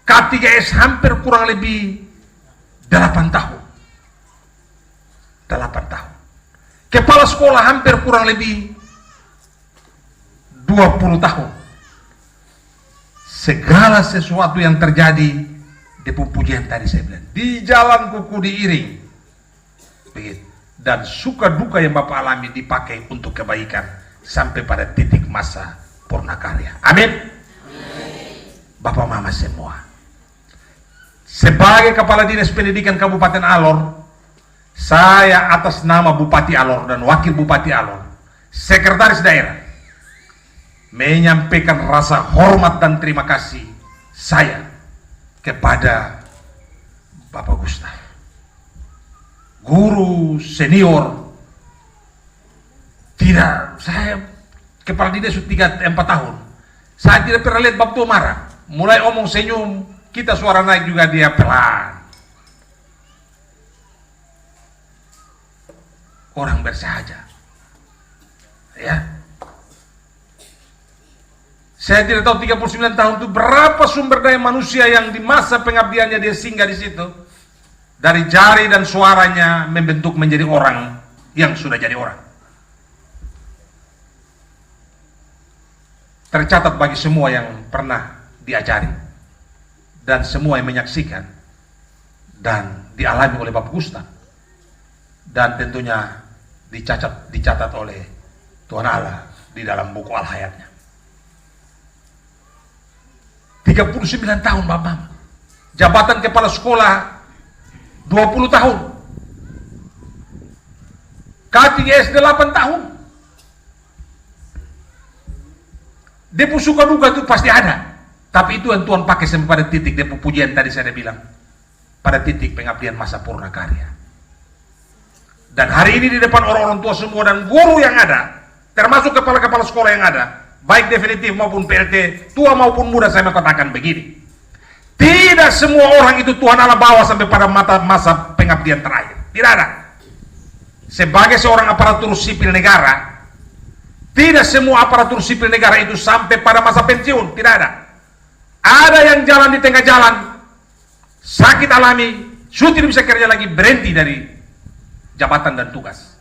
F: K3S hampir kurang lebih 8 tahun. 8 tahun. Kepala sekolah hampir kurang lebih 20 tahun. Segala sesuatu yang terjadi di pujian tadi saya bilang, di jalan kuku diiring begitu, dan suka duka yang Bapak alami dipakai untuk kebaikan sampai pada titik masa purna karya. Amin. Bapak mama semua, sebagai Kepala Dinas Pendidikan Kabupaten Alor, saya atas nama Bupati Alor dan Wakil Bupati Alor, Sekretaris Daerah, menyampaikan rasa hormat dan terima kasih saya kepada Bapak Gustaf, guru senior. Tidak, saya kepala dinas sudah 4 tahun. Saya tidak pernah lihat Bapak marah. Mulai omong senyum, kita suara naik juga dia pelan. Orang bersahaja. Ya. Saya tidak tahu 39 tahun itu berapa sumber daya manusia yang di masa pengabdiannya dia singgah di situ. Dari jari dan suaranya membentuk menjadi orang yang sudah jadi orang. Tercatat bagi semua yang pernah diajari dan semua yang menyaksikan dan dialami oleh Bapak Gustaf, dan tentunya dicatat oleh Tuhan Allah di dalam buku Al-Hayatnya. 39 tahun Bapak, jabatan kepala sekolah 20 tahun, K3S 8 tahun. Depu suka duka itu pasti ada, tapi itu yang Tuhan pakai sampai pada titik depu pujian tadi saya bilang, pada titik pengabdian masa purna karya. Dan hari ini di depan orang-orang tua semua dan guru yang ada, termasuk kepala-kepala sekolah yang ada, baik definitif maupun PLT, tua maupun muda, saya mau katakan begini. Tidak semua orang itu Tuhan Allah bawa sampai pada masa pengabdian terakhir. Tidak ada. Sebagai seorang aparatur sipil negara, tidak semua aparatur sipil negara itu sampai pada masa pensiun. Tidak ada. Ada yang jalan di tengah jalan, sakit alami, sudah tidak bisa kerja lagi, berhenti dari jabatan dan tugas.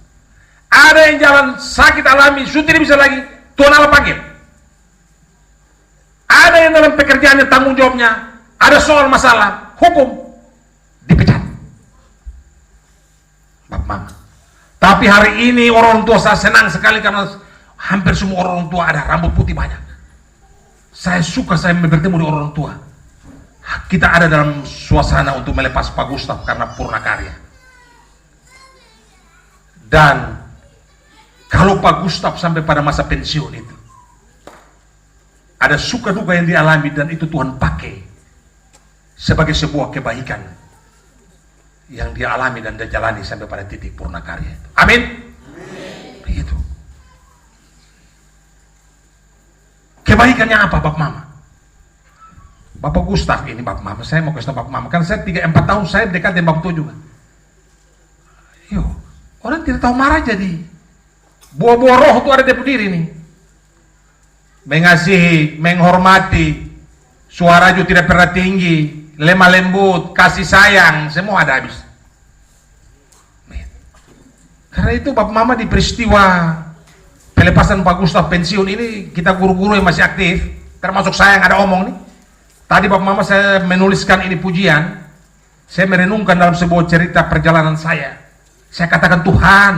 F: Ada yang jalan sakit alami, sudah tidak bisa lagi, Tuhan Allah panggil. Ada yang dalam pekerjaannya tanggung jawabnya, ada soal masalah hukum, dipecat. Bapak Mama. Tapi hari ini orang tua saya senang sekali karena hampir semua orang tua ada rambut putih banyak. Saya suka saya bertemu dengan orang tua. Kita ada dalam suasana untuk melepas Pak Gustaf karena purna karya. Dan kalau Pak Gustaf sampai pada masa pensiun itu, ada suka duka yang dialami dan itu Tuhan pakai sebagai sebuah kebaikan yang dia alami dan dia jalani sampai pada titik purna karya itu. Amin. Begitu. Kebaikannya apa Bapak Mama? Bapak Gustaf ini Bapak Mama, saya mau kasih tahu Bapak Mama, kan saya 3-4 tahun saya dekat dengan Bapak Tua juga. Yo, orang tidak tahu marah jadi. Buah-buah roh itu ada di diri nih. Mengasihi, menghormati, suara juga tidak pernah tinggi, lemah lembut, kasih sayang, semua ada habis. Karena itu Bapak Mama di peristiwa pelepasan Pak Gustaf pensiun ini, kita guru-guru yang masih aktif, termasuk saya yang ada omong nih. Tadi Bapak Mama saya menuliskan ini pujian, saya merenungkan dalam sebuah cerita perjalanan saya. Saya katakan Tuhan,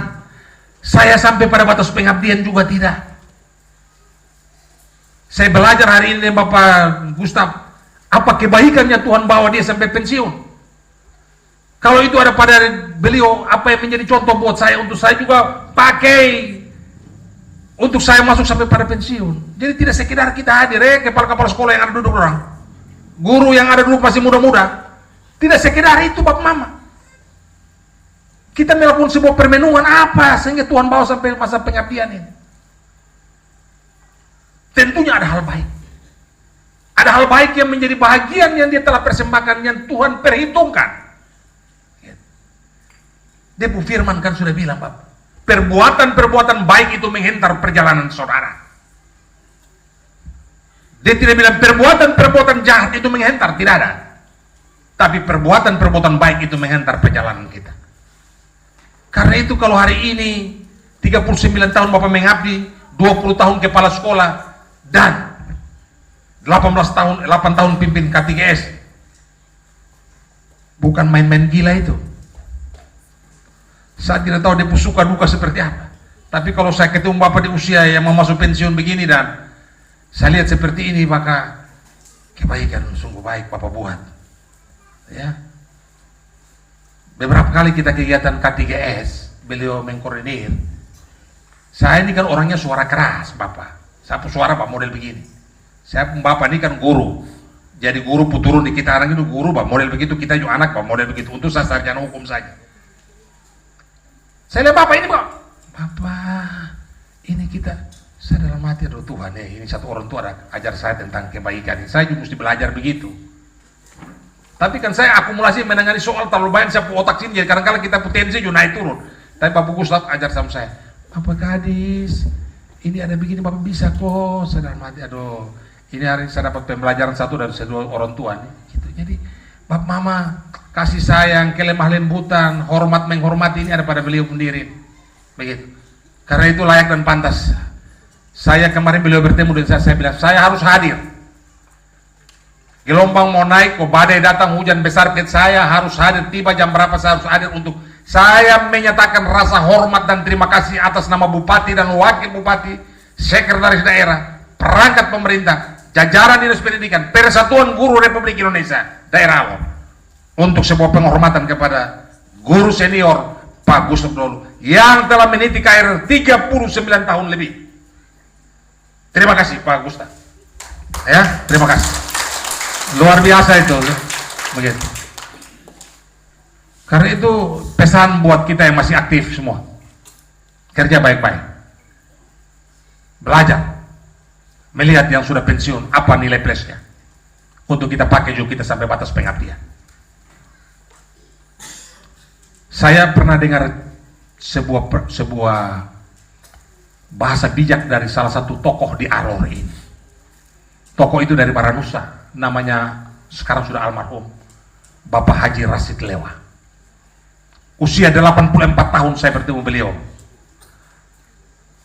F: saya sampai pada batas pengabdian juga tidak. Saya belajar hari ini Bapak Gustaf, apa kebaikannya Tuhan bawa dia sampai pensiun. Kalau itu ada pada beliau, apa yang menjadi contoh buat saya, untuk saya juga pakai untuk saya masuk sampai pada pensiun. Jadi tidak sekedar kita hadir, kepala-kepala sekolah yang ada duduk orang, guru yang ada dulu masih muda-muda, tidak sekedar itu Bapak Mama. Kita melakukan sebuah permenungan apa sehingga Tuhan bawa sampai masa pengabdian ini. Tentunya ada hal baik. Ada hal baik yang menjadi bahagian yang dia telah persembahkan, yang Tuhan perhitungkan. Dia Bu Firman kan sudah bilang Bapak, perbuatan-perbuatan baik itu menghentar perjalanan saudara. Dia tidak bilang perbuatan-perbuatan jahat itu menghentar, tidak ada. Tapi perbuatan-perbuatan baik itu menghentar perjalanan kita. Karena itu kalau hari ini 39 tahun Bapak mengabdi, 20 tahun kepala sekolah, dan 8 tahun pimpin K3S, bukan main-main gila itu. Saya tidak tahu dia suka duka seperti apa. Tapi kalau saya ketemu Bapak di usia yang mau masuk pensiun begini dan saya lihat seperti ini, maka kebaikan sungguh baik Bapak buat. Ya. Beberapa kali kita kegiatan K3S, beliau mengkoordinir. Saya ini kan orangnya suara keras Bapak. Saya suara Pak model begini. Saya Bapak ini kan guru. Jadi guru turun di kita orang itu guru Pak model begitu, kita juga anak Pak model begitu. Untuk saya sarjana hukum saja. Saya lihat Bapak ini Pak, Bapak ini kita, saya dalam hati, aduh Tuhan ya, ini satu orang tua ajar saya tentang kebaikan, saya juga mesti belajar begitu. Tapi kan saya akumulasi menangani soal terlalu banyak, saya otak sini, jadi kadang-kadang kita potensi juga naik turun. Tapi Bapak Gustaf ajar sama saya, Bapak Kadis, ini ada begini Bapak bisa kok. Saya dalam hati, aduh, ini hari saya dapat pembelajaran satu dari kedua orang tua nih. Gitu. Jadi Bapak Mama, kasih sayang, kelemah lembutan, hormat menghormati ini ada pada beliau sendiri. Begitu. Karena itu layak dan pantas. Saya kemarin beliau bertemu dengan saya bilang, saya harus hadir. Gelombang mau naik, kok badai datang, hujan besar, saya harus hadir. Tiba jam berapa saya harus hadir untuk saya menyatakan rasa hormat dan terima kasih atas nama Bupati dan Wakil Bupati, Sekretaris Daerah, perangkat pemerintah, jajaran Dinas Pendidikan, Persatuan Guru Republik Indonesia, Daerah Alor, untuk sebuah penghormatan kepada guru senior Pak Gustaf Dolu yang telah meniti KRR 39 tahun lebih. Terima kasih Pak Gustaf. Ya, terima kasih. Luar biasa itu. Begitu. Karena itu pesan buat kita yang masih aktif semua. Kerja baik-baik. Belajar. melihat yang sudah pensiun, apa nilai plusnya untuk kita pakai juga kita sampai batas pengabdian. Saya pernah dengar sebuah bahasa bijak dari salah satu tokoh di Alor ini. Tokoh itu dari Baranusa, namanya sekarang sudah almarhum Bapak Haji Rasid Lewa. Usia 84 tahun saya bertemu beliau.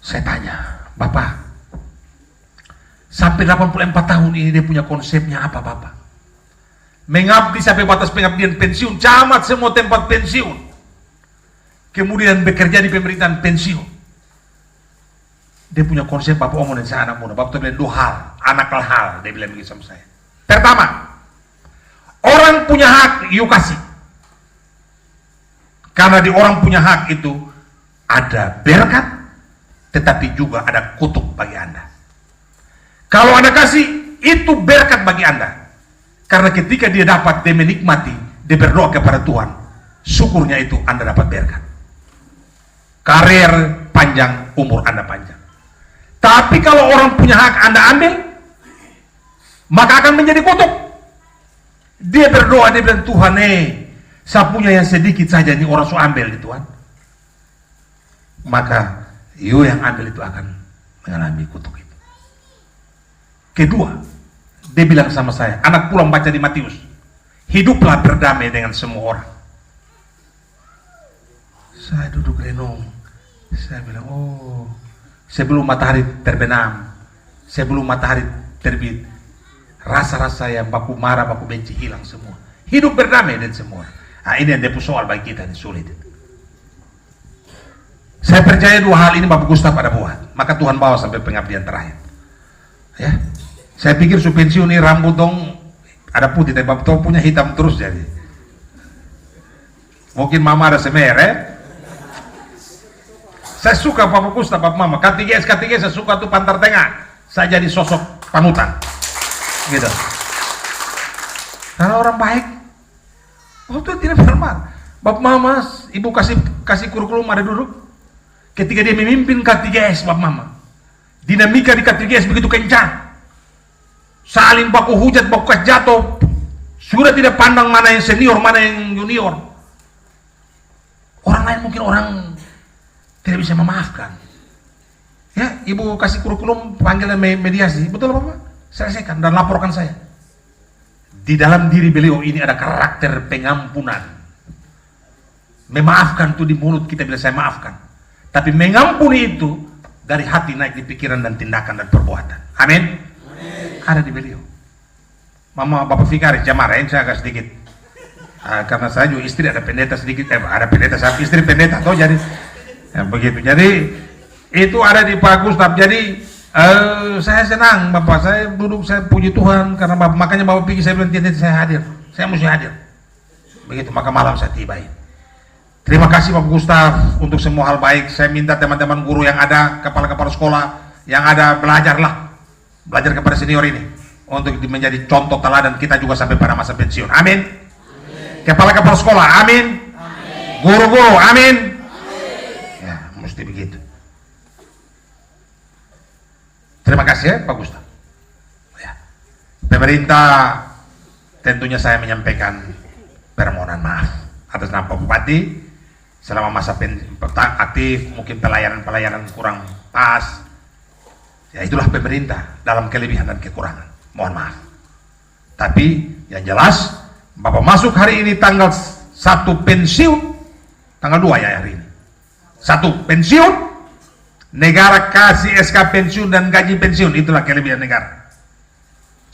F: Saya tanya, Bapak, sampai 84 tahun ini dia punya konsepnya apa, Bapak? Mengabdi sampai batas pengabdian pensiun, camat semua tempat pensiun. Kemudian bekerja di pemerintahan pensiun. Dia punya konsep, Bapak omongin saya anak muda. Bapak bilang 2 hal, anak hal, dia bilang begitu sama saya. Pertama, orang punya hak, yuk kasih. Karena di orang punya hak itu ada berkat, tetapi juga ada kutuk bagi Anda. Kalau Anda kasih, itu berkat bagi Anda. Karena ketika dia dapat, dia menikmati, dia berdoa kepada Tuhan, syukurnya itu Anda dapat berkat. Karir panjang, umur Anda panjang. Tapi kalau orang punya hak Anda ambil, maka akan menjadi kutuk. Dia berdoa, dia bilang, Tuhan saya punya yang sedikit saja, ini orang sudah ambil di Tuhan. Maka yang ambil itu akan mengalami kutuk itu. Kedua, dia bilang sama saya, anak pulang baca di Matius, hiduplah berdamai dengan semua orang. Saya duduk renung, saya bilang, sebelum matahari terbenam, sebelum matahari terbit, rasa-rasa yang baku marah, baku benci hilang semua. Hidup berdamai dengan semua. Nah, ini yang dia soal bagi kita, ini sulit. Saya percaya 2 hal ini Bapak Gustaf ada buat, maka Tuhan bawa sampai pengabdian terakhir. Ya, saya pikir su pensiun ini rambut dong ada putih, tapi Bapak punya hitam terus jadi. Mungkin Mama ada semer, Saya suka Bapak Gustaf, Bapak Mama. K3S saya suka tuh Pantar Tengah. Saya jadi sosok panutan, gitu. Karena orang baik. Itu tidak normal. Bapak Mama, Ibu kasih kurikulum ada duduk. Ketika dia memimpin K3S, Bapak Mama, dinamika di K3S begitu kencang, saling baku hujat, baku kas jatuh, sudah tidak pandang mana yang senior, mana yang junior. Orang lain mungkin orang tidak bisa memaafkan. Ya, Ibu kasih kurikulum, panggilan mediasi, betul Bapak? Selesaikan dan laporkan saya. Di dalam diri beliau ini ada karakter pengampunan. Memaafkan itu di mulut kita bila saya maafkan. Tapi mengampuni itu dari hati naik di pikiran dan tindakan dan perbuatan. Amin. Ada di beliau. Mama Bapak Fikari Jamara, saya agak sedikit. Karena saya juga istri ada pendeta sedikit, ada pendeta, saya istri pendeta, toh jadi begitu. Jadi itu ada di Pak Gustaf. Jadi saya senang Bapak, saya duduk, saya puji Tuhan karena Bapak, makanya Bapak pikir saya bilang tidak, saya hadir, saya mesti hadir. Begitu, maka malam saya tibain. Terima kasih Bapak Gustaf untuk semua hal baik. Saya minta teman-teman guru yang ada, kepala-kepala sekolah yang ada, belajar kepada senior ini untuk menjadi contoh teladan kita juga sampai pada masa pensiun. Amin. Kepala-kepala sekolah, amin. Guru-guru, amin. Ya, mesti begitu. Terima kasih ya Pak Gustaf. Ya. Pemerintah tentunya saya menyampaikan permohonan maaf atas nama Pak Bupati selama masa aktif, mungkin pelayanan kurang pas. Ya itulah pemerintah dalam kelebihan dan kekurangan. Mohon maaf. Tapi yang jelas Bapak masuk hari ini tanggal 1 pensiun, tanggal 2 ya hari ini. 1 pensiun, negara kasih SK pensiun dan gaji pensiun, itulah kelebihan negara.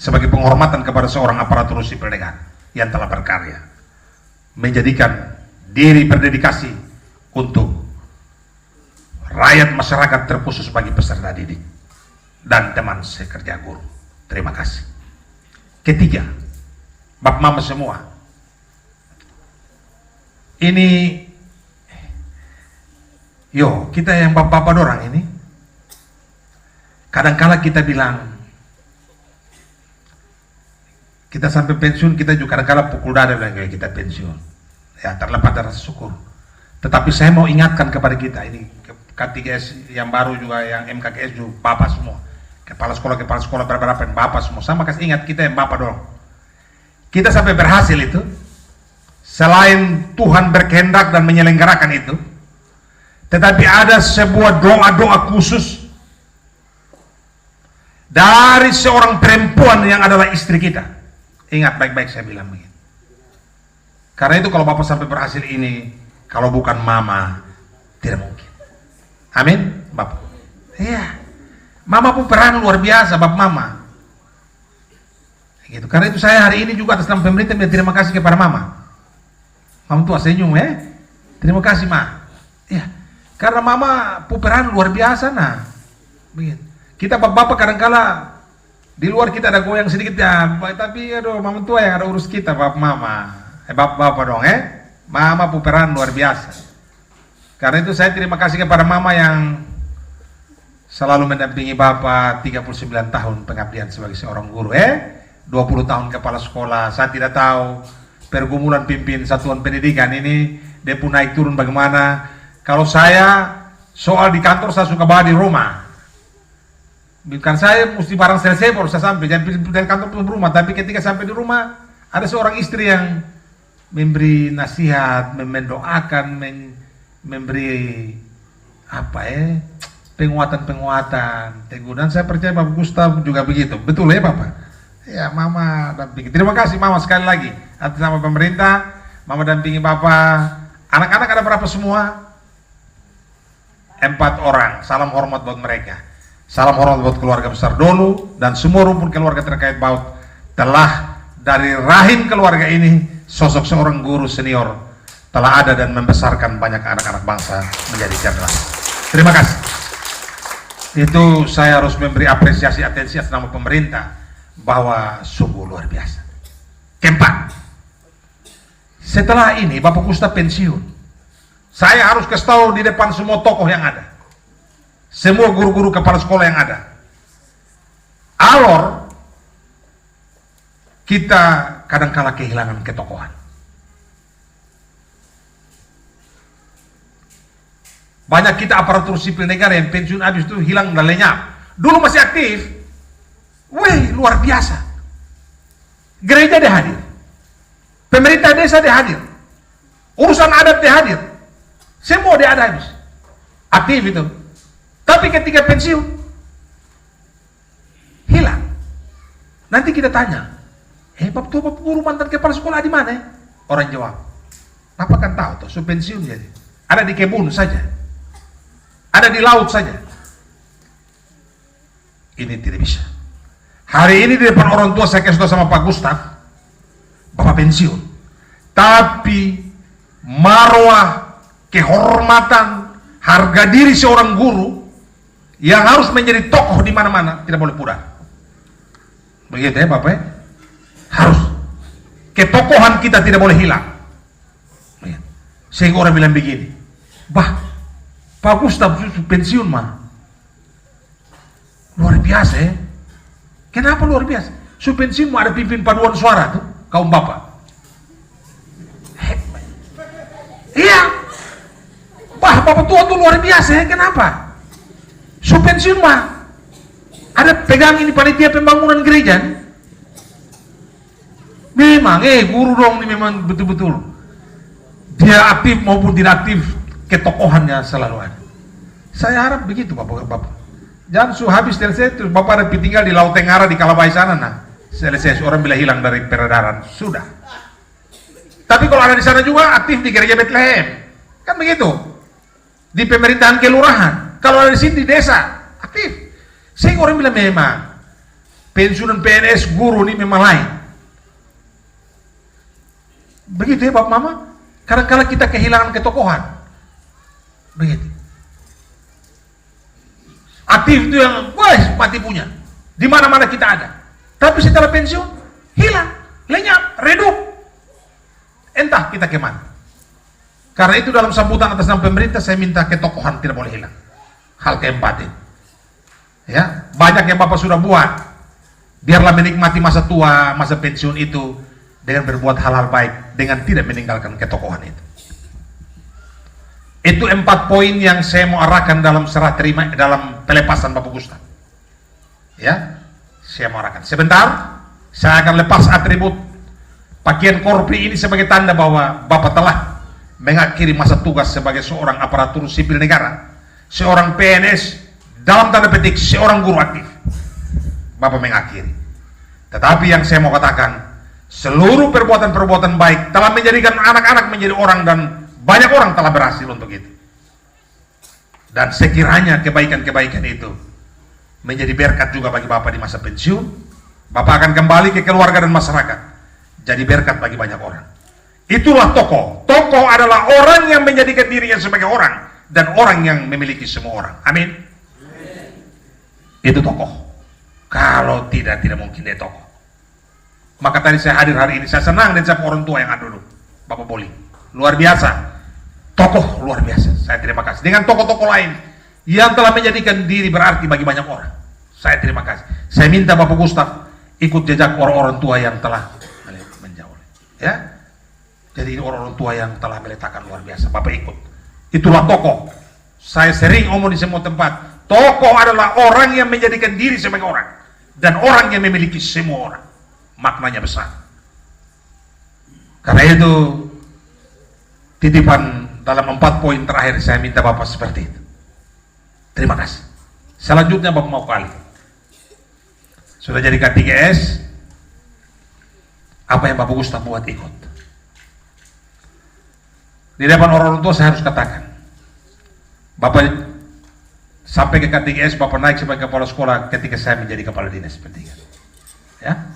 F: Sebagai penghormatan kepada seorang aparatur sipil negara yang telah berkarya, menjadikan diri berdedikasi untuk rakyat masyarakat, terkhusus bagi peserta didik dan teman sekerja guru. Terima kasih. Ketiga, Bapak Mama semua, ini kita yang bapak-bapak dorang ini, kadang-kala kita bilang kita sampai pensiun, kita juga kadang-kala pukul dada bilang kita pensiun. Ya, terlepas dari rasa syukur. Tetapi saya mau ingatkan kepada kita ini, K3S yang baru juga, yang MKKS juga, Bapak semua, kepala sekolah berapa yang Bapak semua, sama kasih ingat kita yang Bapak dong. Kita sampai berhasil itu, selain Tuhan berkehendak dan menyelenggarakan itu, tetapi ada sebuah doa-doa khusus dari seorang perempuan yang adalah istri kita. Ingat baik-baik saya bilang begitu. Karena itu kalau Bapak sampai berhasil ini, kalau bukan Mama, tidak mungkin. Amin, Bapak. Iya, Mama pun peran luar biasa, Bapak Mama. Gitu. Karena itu saya hari ini juga atas nama pemerintah terima kasih kepada Mama. Mama tua senyum ya. Terima kasih Ma. Ya, karena Mama peran luar biasa nah. Begitu. Kita bapak-bapak kadang-kala di luar kita ada goyang sedikit ya, tapi aduh Mama tua yang ada urus kita, Bapak Mama. Bapak-bapak dong Mama peran luar biasa. Karena itu saya terima kasih kepada Mama yang selalu mendampingi Bapak 39 tahun pengabdian sebagai seorang guru 20 tahun kepala sekolah. Saya tidak tahu pergumulan pimpin satuan pendidikan ini dia pun naik turun bagaimana. Kalau saya soal di kantor saya suka bawa di rumah. Bukan saya mesti barang selesai baru saya sampai, jangan dari kantor ke rumah. Tapi ketika sampai di rumah ada seorang istri yang memberi nasihat, mendoakan, memberi penguatan-penguatan, teguh. Dan saya percaya Bapak Gustaf juga begitu. Betul ya Bapak? Ya Mama dampingi. Terima kasih Mama sekali lagi atas nama pemerintah. Mama dampingi Bapak. Anak-anak ada berapa semua? 4 orang. Salam hormat buat mereka. Salam hormat buat keluarga besar Dolu dan semua rumpun keluarga terkait baut. Telah dari rahim keluarga ini sosok seorang guru senior telah ada dan membesarkan banyak anak-anak bangsa menjadi cerdas. Terima kasih. Itu saya harus memberi apresiasi atensi atas nama pemerintah bahwa sungguh luar biasa. Keempat, setelah ini Bapak Gustaf pensiun, saya harus kasih tahu di depan semua tokoh yang ada, semua guru-guru kepala sekolah yang ada, alor kita kadangkala kehilangan ketokohan. Banyak kita aparatur sipil negara yang pensiun habis itu hilang dan lenyap. Dulu masih aktif, wih luar biasa. Gereja dia hadir, pemerintah desa dia hadir, urusan adat dia hadir, semua dia ada habis, aktif itu. Tapi ketika pensiun hilang. Nanti kita tanya, Bapak guru mantan kepala sekolah di mana? Orang jawab, Bapak kan tahu tuh, pensiun jadi ada di kebun saja, ada di laut saja. Ini tidak bisa. Hari ini di depan orang tua saya kasih tahu sama Pak Gustaf, Bapak pensiun. Tapi marwah, kehormatan, harga diri seorang guru yang harus menjadi tokoh di mana-mana tidak boleh pudar. Begitu ya Bapak? Harus. Ketokohan kita tidak boleh hilang. Sehingga orang bilang begini, Pak Gustaf pensiun mah luar biasa ya. Kenapa luar biasa? Pensiun mah ada pimpin paduan suara tuh kaum bapak. Iya, Bapak tua tuh luar biasa ya. Kenapa? Pensiun mah ada pegang ini panitia pembangunan gereja nih. Memang guru dong ini memang betul-betul dia aktif maupun tidak aktif, ketokohannya selalu ada. Saya harap begitu Bapak. Jangan habis selesai terus Bapak ada tinggal di Laut Tengara di Kalabai sana, nah selesai orang bila hilang dari peredaran sudah. Tapi kalau ada di sana juga aktif di gereja Bethlehem, kan begitu. Di pemerintahan kelurahan, kalau ada di sini di desa aktif. Sehingga orang bilang memang pensiunan PNS guru ini memang lain. Begitu ya Bapak Mama. Kadang-kadang kita kehilangan ketokohan. Begitu. Aktif itu yang mati punya. Di mana-mana kita ada. Tapi setelah pensiun hilang, lenyap, redup. Entah kita kemana. Karena itu dalam sambutan atas nama pemerintah saya minta ketokohan tidak boleh hilang. Hal keempat ini. Ya, banyak yang Bapak sudah buat. Biarlah menikmati masa tua, masa pensiun itu dengan berbuat hal-hal baik, dengan tidak meninggalkan ketokohan itu. Itu 4 poin yang saya mau arahkan dalam serah terima dalam pelepasan Bapak Gustaf. Ya, saya marahkan. Sebentar, saya akan lepas atribut pakaian korpri ini sebagai tanda bahwa Bapak telah mengakhiri masa tugas sebagai seorang aparatur sipil negara, seorang PNS, dalam tanda petik seorang guru aktif. Bapak mengakhiri. Tetapi yang saya mau katakan, seluruh perbuatan-perbuatan baik telah menjadikan anak-anak menjadi orang, dan banyak orang telah berhasil untuk itu. Dan sekiranya kebaikan-kebaikan itu menjadi berkat juga bagi Bapak di masa pensiun, Bapak akan kembali ke keluarga dan masyarakat, jadi berkat bagi banyak orang. Itulah tokoh. Tokoh adalah orang yang menjadikan dirinya sebagai orang, dan orang yang memiliki semua orang. Amin. Itu tokoh. Kalau tidak mungkin dia tokoh. Maka tadi saya hadir hari ini, saya senang dan saya orang tua yang ada dulu, Bapak Boli. Luar biasa. Tokoh luar biasa. Saya terima kasih. Dengan tokoh-tokoh lain yang telah menjadikan diri berarti bagi banyak orang, saya terima kasih. Saya minta Bapak Gustaf ikut jejak orang-orang tua yang telah menjauh. Ya, jadi ini orang-orang tua yang telah meletakkan luar biasa. Bapak ikut. Itulah tokoh. Saya sering omong di semua tempat. Tokoh adalah orang yang menjadikan diri sebagai orang, dan orang yang memiliki semua orang. Maknanya besar. Karena itu titipan dalam 4 poin terakhir saya minta Bapak seperti itu. Terima kasih. Selanjutnya Bapak mau kali. Sudah jadi K3S, apa yang Bapak Gustaf buat ikut? Di depan orang tua saya harus katakan, Bapak sampai ke K3S, Bapak naik sebagai kepala sekolah ketika saya menjadi kepala dinas pendidikan. Ya,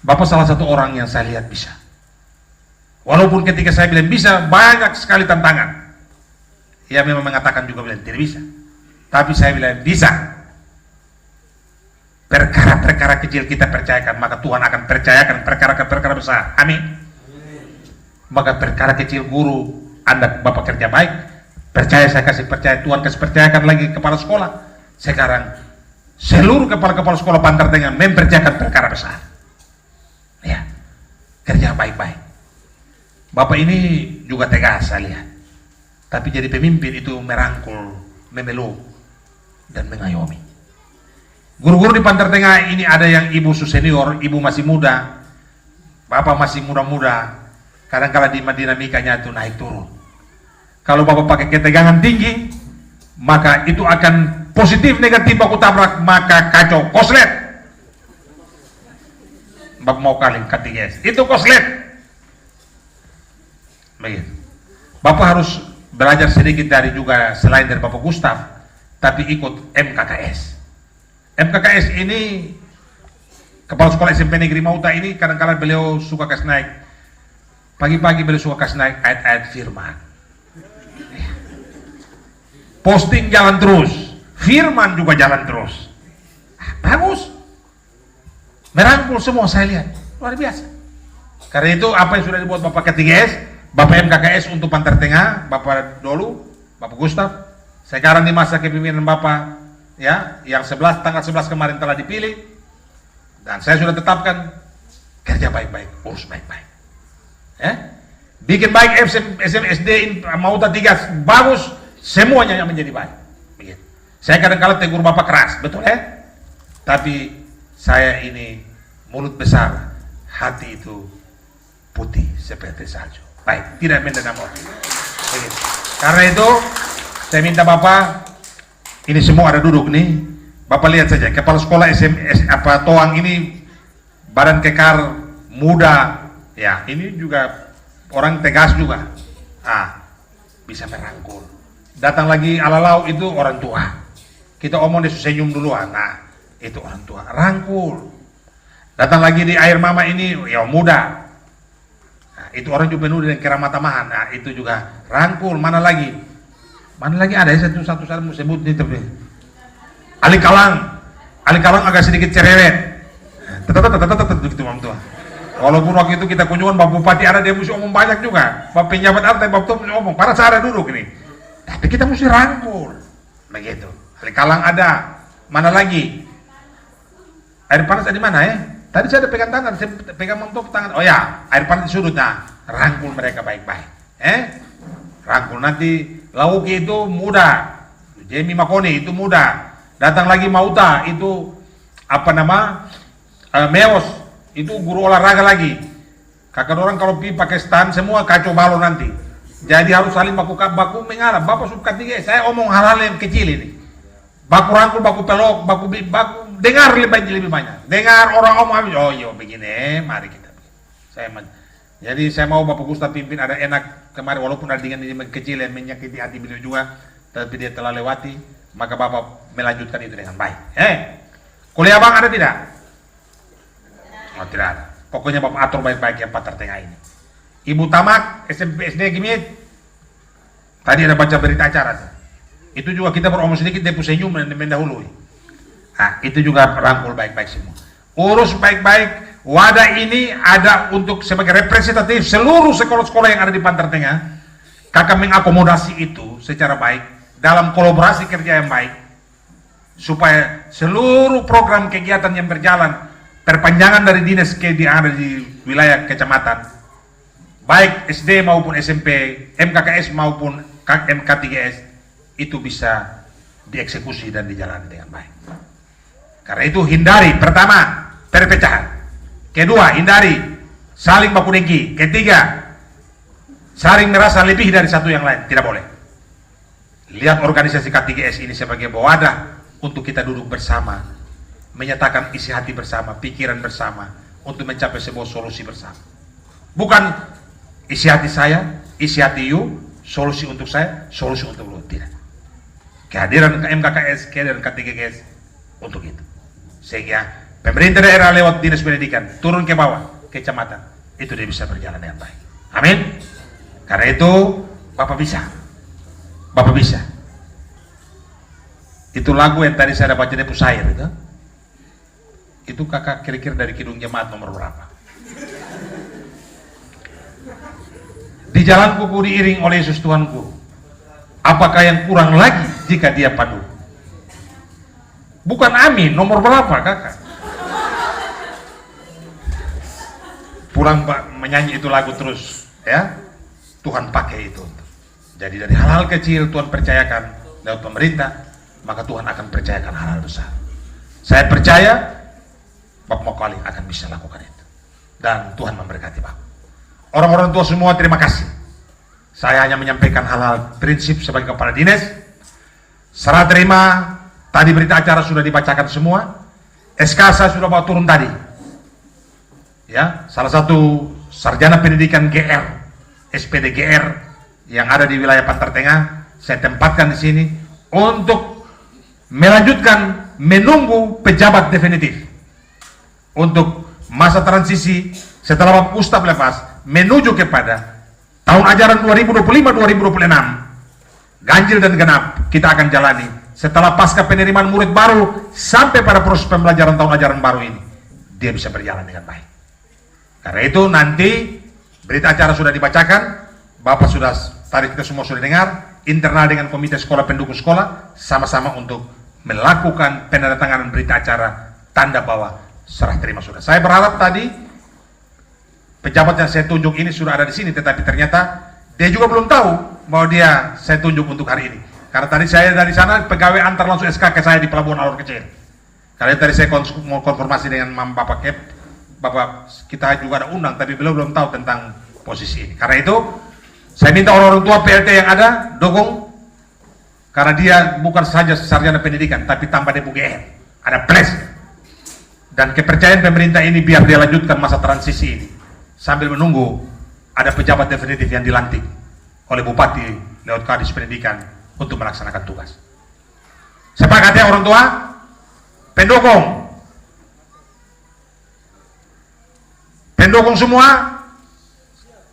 F: Bapak salah satu orang yang saya lihat bisa. Walaupun ketika saya bilang bisa, banyak sekali tantangan. Ia memang mengatakan juga bilang tidak bisa. Tapi saya bilang bisa. Perkara-perkara kecil kita percayakan, maka Tuhan akan percayakan perkara-perkara besar. Amin. Maka perkara kecil guru, Anda Bapak kerja baik, percaya saya kasih percaya, Tuhan kasih percayakan lagi kepala sekolah. Sekarang seluruh kepala-kepala sekolah Pantar Tengah mempercayakan perkara besar. Ya, kerja baik-baik. Bapak ini juga tegas saya lihat. Tapi jadi pemimpin itu merangkul, memeluk, dan mengayomi. Guru-guru di Pantar Tengah ini ada yang ibu senior, ibu masih muda, Bapak masih muda-muda. Kadang-kala di dinamikanya itu naik turun. Kalau Bapak pakai ketegangan tinggi, maka itu akan positif negatif baku tabrak, maka kacau, koslet. Bapak mau kali K3S, itu koslet. Begitu. Bapak harus belajar sedikit dari juga selain dari Bapak Gustaf, tapi ikut MKKS. MKKS ini kepala sekolah SMP Negeri Mauta ini kadang-kadang beliau suka kasih naik. Pagi-pagi beliau suka kasih naik ayat-ayat firman. Posting jalan terus, firman juga jalan terus. Bagus. Merangkul semua saya lihat. Luar biasa. Karena itu apa yang sudah dibuat Bapak K3S, Bapak MKKS untuk Pantar Tengah, Bapak dulu, Bapak Gustaf. Sekarang di masa kepemimpinan Bapak, ya, yang tanggal 11 kemarin telah dipilih, dan saya sudah tetapkan kerja baik-baik, urus baik-baik. Bikin baik SMSD Mauta 3 bagus, semuanya yang menjadi baik. Begitu. Saya kadang-kadang tegur Bapak keras, betul ya? Tapi saya ini mulut besar, hati itu putih seperti salju. Baik, tidak mendendam orang. Begitu. Karena itu saya minta Bapak, ini semua ada duduk nih, Bapak lihat saja kepala sekolah Toang ini badan kekar, muda, ya ini juga orang tegas juga, bisa merangkul. Datang lagi Alalau itu orang tua, kita omong dia senyum duluan, itu orang tua, rangkul. Datang lagi di Air Mama ini, ya muda, itu orang juga penuh dengan keramatamahan, itu juga rangkul. Mana lagi ada satu saya mau sebut nih, tapi Ali Kalang agak sedikit cerewet, gitu Mam Tua. Walaupun waktu itu kita kunjungan Bapak Bupati ada, dia mesti omong banyak juga, Bapak penjabat ada, Bapak Tua mesti omong, para saya ada duduk ini, tapi kita mesti rangkul, begitu. Ali Kalang ada, mana lagi? Air panas ada di mana ya? Tadi saya ada pegang tangan, saya pegang Mam Tua tangan, oh ya, air panas di sudut, rangkul mereka baik-baik, rangkul. Nanti Lauki itu muda, Jamie Makoni itu muda, datang lagi Mauta itu Meos, itu guru olahraga lagi. Kakak orang kalau pi pakai stand semua kacau balau nanti. Jadi harus saling baku mengarah. Bapak suka tiga, saya omong hal-hal yang kecil ini. Baku rangkul, baku pelok, baku dengar lebih banyak. Dengar orang omong, oh iya begini, mari kita. Jadi saya mau Bapak Gustaf pimpin, ada enak kemarin walaupun ada dengan ini kecil yang menyakiti hati beliau juga, tapi dia telah lewati, maka Bapak melanjutkan itu dengan baik. Kuliah Bang ada tidak? Oh tidak ada. Pokoknya Bapak atur baik-baik yang Pantar Tengah ini. Ibu Tamak, SMP SD Gimit. Tadi ada baca berita acara. Itu juga kita beromong sedikit, dia senyum mendahului. Nah, itu juga rangkul baik-baik semua. Urus baik-baik. Wadah ini ada untuk sebagai representatif seluruh sekolah-sekolah yang ada di Pantar Tengah. Kakak mengakomodasi itu secara baik dalam kolaborasi kerja yang baik, supaya seluruh program kegiatan yang berjalan perpanjangan dari dinas yang ada di wilayah kecamatan, baik SD maupun SMP, MKKS maupun MK3S, itu bisa dieksekusi dan dijalani dengan baik. Karena itu hindari, pertama, perpecahan. Kedua, hindari saling baku dengki. Ketiga, saling merasa lebih dari satu yang lain. Tidak boleh. Lihat organisasi K3S ini sebagai wadah untuk kita duduk bersama, menyatakan isi hati bersama, pikiran bersama, untuk mencapai sebuah solusi bersama. Bukan isi hati saya, isi hati you, solusi untuk saya, solusi untuk lu. Tidak. Kehadiran MKKS, kehadiran K3S untuk itu. Sehingga pemerintah daerah lewat dinas pendidikan turun ke bawah, ke kecamatan, itu dia bisa berjalan dengan baik. Amin. Karena itu Bapak bisa. Bapak bisa. Itu lagu yang tadi saya baca di Pusair itu. Itu kakak kira-kira dari Kidung Jemaat nomor berapa? Di jalanku ku diiring oleh Yesus Tuhanku. Apakah yang kurang lagi jika dia padu? Bukan amin, nomor berapa kakak? Pulang menyanyi itu lagu terus, ya. Tuhan pakai itu. Jadi dari hal-hal kecil Tuhan percayakan lewat pemerintah, maka Tuhan akan percayakan hal-hal besar. Saya percaya Bapak Mokali akan bisa lakukan itu. Dan Tuhan memberkati Bapak. Orang-orang tua semua terima kasih. Saya hanya menyampaikan hal-hal prinsip sebagai kepala dinas. Serah terima, tadi berita acara sudah dibacakan semua. SK saya sudah bawa turun tadi. Ya, salah satu sarjana pendidikan GR, SPD GR yang ada di wilayah Pantar Tengah, saya tempatkan di sini untuk melanjutkan menunggu pejabat definitif untuk masa transisi setelah Bapak Gustaf lepas menuju kepada tahun ajaran 2025-2026 ganjil dan genap kita akan jalani setelah pasca penerimaan murid baru sampai pada proses pembelajaran tahun ajaran baru ini, dia bisa berjalan dengan baik. Karena itu nanti berita acara sudah dibacakan, Bapak sudah tadi kita semua sudah dengar, internal dengan komite sekolah pendukung sekolah sama-sama untuk melakukan penandatanganan berita acara tanda bahwa serah terima sudah. Saya berharap tadi pejabat yang saya tunjuk ini sudah ada di sini, tetapi ternyata dia juga belum tahu bahwa dia saya tunjuk untuk hari ini. Karena tadi saya dari sana pegawai antar langsung SK ke saya di Pelabuhan Alor Kecil. Karena tadi saya mau konfirmasi dengan Bapak Kep, Bapak kita juga ada undang, tapi beliau belum tahu tentang posisi ini. Karena itu saya minta orang-orang tua PLT yang ada dukung, karena dia bukan saja sarjana pendidikan, tapi tambah dia UGM, ada plus. Dan kepercayaan pemerintah ini biar dia lanjutkan masa transisi ini sambil menunggu ada pejabat definitif yang dilantik oleh Bupati lewat Kadis Pendidikan untuk melaksanakan tugas. Sepakat ya orang tua? Pendukung? Pendukung semua?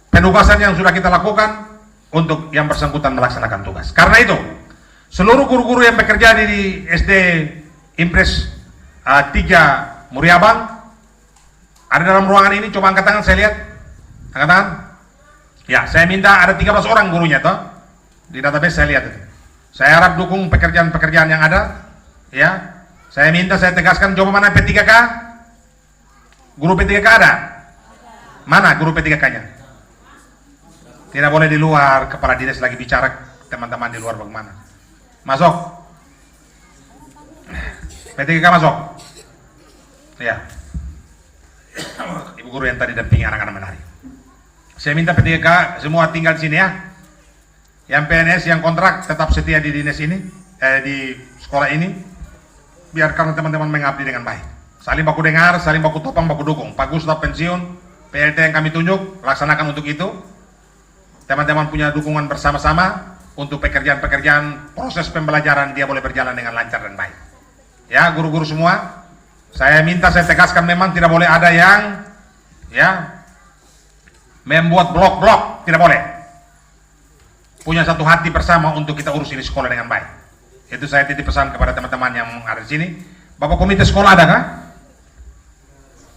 F: Penugasan yang sudah kita lakukan untuk yang bersangkutan melaksanakan tugas. Karena itu, seluruh guru-guru yang bekerja di SD Impres 3 Muriabang ada dalam ruangan ini, coba angkat tangan saya lihat. Angkat tangan. Ya, saya minta ada 13 orang gurunya toh. Di database saya lihat itu. Saya harap dukung pekerjaan-pekerjaan yang ada. Ya. Saya minta, saya tegaskan, coba mana P3K? Guru P3K ada? Mana guru P3K-nya? Tidak boleh di luar, kepala dinas lagi bicara, teman-teman di luar bagaimana? Masuk. P3K masuk. Ya. Ibu guru yang tadi dampingi anak-anak menari. Saya minta P3K semua tinggal di sini ya. Yang PNS yang kontrak tetap setia di dinas ini, di sekolah ini. Biarkan teman-teman mengabdi dengan baik. Saling baku dengar, saling baku topang, baku dukung. Pak Gustaf pensiun, PLT yang kami tunjuk, laksanakan untuk itu. Teman-teman punya dukungan bersama-sama untuk pekerjaan-pekerjaan proses pembelajaran dia boleh berjalan dengan lancar dan baik. Ya, guru-guru semua, saya tegaskan memang tidak boleh ada yang membuat blok-blok, tidak boleh. Punya satu hati bersama untuk kita urus ini sekolah dengan baik. Itu saya titip pesan kepada teman-teman yang ada di sini. Bapak komite sekolah ada kah?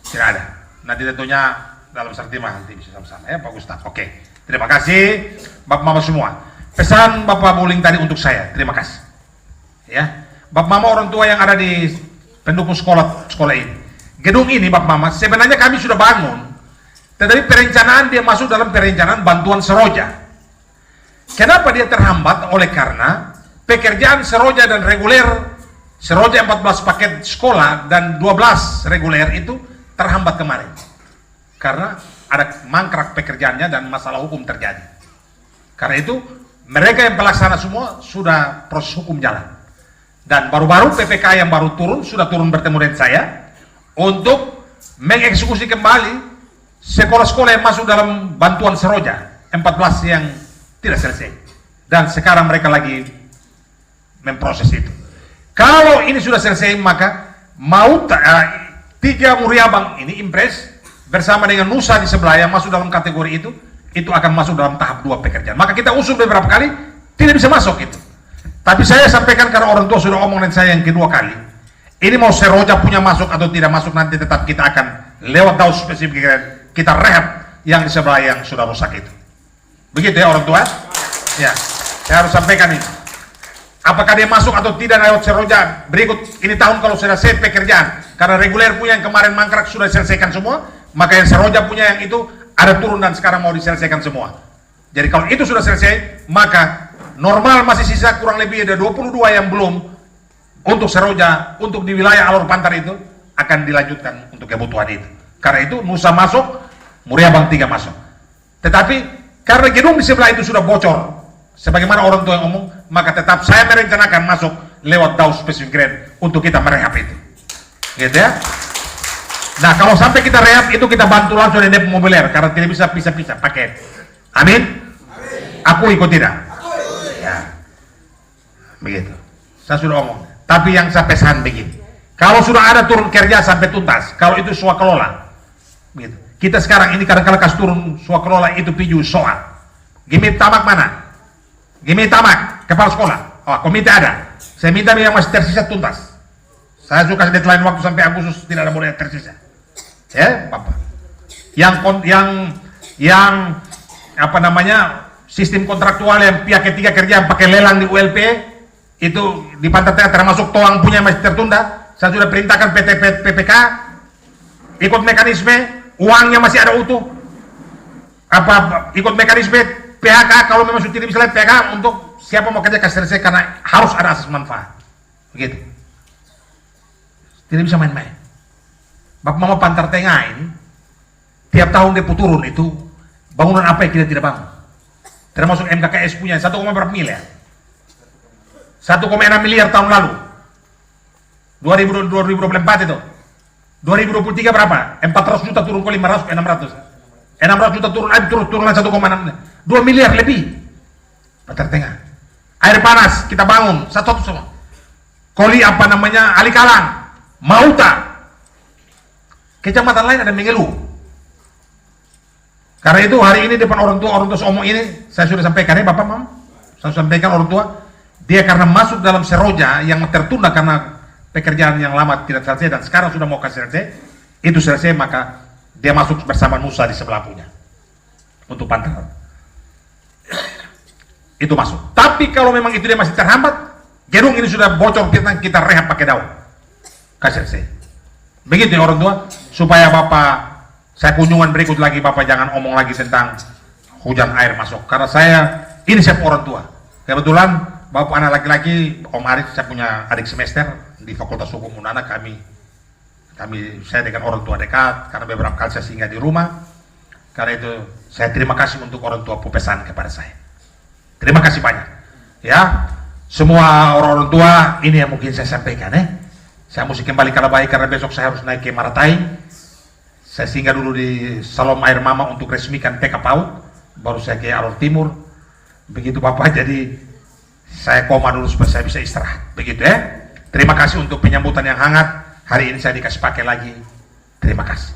F: Tidak ada. Nanti tentunya dalam sertima nanti bisa sama-sama ya Pak Gustaf. Oke. Terima kasih Bapak Mama semua. Pesan Bapak Buling tadi untuk saya. Terima kasih. Ya. Bapak Mama orang tua yang ada di pendukung sekolah ini. Gedung ini Bapak Mama sebenarnya kami sudah bangun. Tetapi perencanaan dia masuk dalam perencanaan bantuan Seroja. Kenapa dia terhambat? Oleh karena pekerjaan Seroja dan reguler, Seroja 14 paket sekolah dan 12 reguler itu terhambat kemarin. Karena ada mangkrak pekerjaannya dan masalah hukum terjadi. Karena itu mereka yang pelaksana semua sudah proses hukum jalan. Dan baru-baru PPK yang baru turun, sudah turun bertemu dengan saya untuk mengeksekusi kembali sekolah-sekolah yang masuk dalam bantuan Seroja 14 yang tidak selesai. Dan sekarang mereka lagi memproses itu. Kalau ini sudah selesai maka mau 3 Muriabang ini impres bersama dengan Nusa di sebelah yang masuk dalam kategori itu akan masuk dalam tahap 2 pekerjaan. Maka kita usul beberapa kali tidak bisa masuk itu. Tapi saya sampaikan karena orang tua sudah omong dengan saya yang kedua kali. Ini mau Seroja punya masuk atau tidak masuk nanti tetap kita akan lewat tahu spesifik kita rehab yang di sebelah yang sudah rusak itu. Begitu ya orang tua? Ya, saya harus sampaikan ini. Apakah dia masuk atau tidak lewat Seroja berikut ini tahun kalau sudah selesai pekerjaan. Karena reguler punya yang kemarin mangkrak sudah diselesaikan semua, maka yang Seroja punya yang itu ada turun dan sekarang mau diselesaikan semua. Jadi kalau itu sudah selesai, maka normal masih sisa kurang lebih ada 22 yang belum untuk Seroja, untuk di wilayah Alor Pantar itu akan dilanjutkan untuk kebutuhan itu. Karena itu Nusa masuk, Muriabang 3 masuk. Tetapi karena gedung di sebelah itu sudah bocor, sebagaimana orang tua yang ngomong, maka tetap saya merencanakan masuk lewat DAO Specific Grade untuk kita merehab itu. Gitu ya. Nah, kalau sampai kita rehab itu kita bantu langsung DP mobiler karena tidak bisa pisah-pisah paket. Amin? Aku ikut tidak? Ya. Begitu. Saya sudah omong. Tapi yang saya pesan begini. Kalau sudah ada turun kerja sampai tuntas, kalau itu swakelola. Begitu. Kita sekarang ini kadang-kadang kasih turun swakelola itu piju soal. Gimi tamak mana? Gimi tamak, kepala sekolah. Oh, komite ada. Saya minta yang masih tersisa tuntas. Saya suka deadline waktu sampai Agustus tidak ada boleh tersisa. Ya, Bapak. Yang apa namanya sistem kontraktual yang pihak ketiga kerja yang pakai lelang di ULP itu di Pantai Tengah termasuk Toang punya masih tertunda. Saya sudah perintahkan PT PPK ikut mekanisme. Uangnya masih ada utuh. Ikut mekanisme PHK kalau memang sudah tidak bisa PHK untuk siapa mau kerja kasih selesai karena harus ada asas manfaat. Begitu. Tidak bisa main-main. Bapak Mama Pantar Tengah ini tiap tahun dia turun itu bangunan apa yang kita tidak bangun. Termasuk MKKS punya 1, berapa miliar? 1,6 miliar tahun lalu. 2024 itu. 2023 berapa? 400 juta turun ke 500 ke 600. 600 juta turun 1,6. 2 miliar lebih. Pantar Tengah. Air panas kita bangun satu semua. Koli apa namanya? Alikalang, Mauta. Kecamatan lain ada mengeluh. Karena itu hari ini depan orang tua omong ini saya sudah sampaikan ya Bapak Mam. Saya sampaikan orang tua dia karena masuk dalam Seroja yang tertunda karena pekerjaan yang lama tidak selesai dan sekarang sudah mau kasih selesai, itu selesai maka dia masuk bersama Nusa di sebelah punya untuk Pantar. Itu masuk. Tapi kalau memang itu dia masih terhambat, gedung ini sudah bocor kita rehab pakai daun. Kasih selesai. Begitu ya orang tua, supaya Bapak saya kunjungan berikut lagi Bapak jangan omong lagi tentang hujan air masuk karena saya ini siap orang tua. Kebetulan Bapak anak laki-laki Om Arif saya punya adik semester di Fakultas Hukum Unana kami Saya dengan orang tua dekat karena beberapa kali saya singgah di rumah. Karena itu saya terima kasih untuk orang tua pesan kepada saya. Terima kasih banyak. Ya, semua orang tua ini yang mungkin saya sampaikan. Saya mesti kembali ke Labai karena besok saya harus naik ke Maratai. Saya singgah dulu di Salom Air Mama untuk resmikan TK PAUD. Baru saya ke Alor Timur. Begitu Bapak, jadi saya koma dulu supaya saya bisa istirahat. Begitu ya. Terima kasih untuk penyambutan yang hangat. Hari ini saya dikasih pakai lagi. Terima kasih.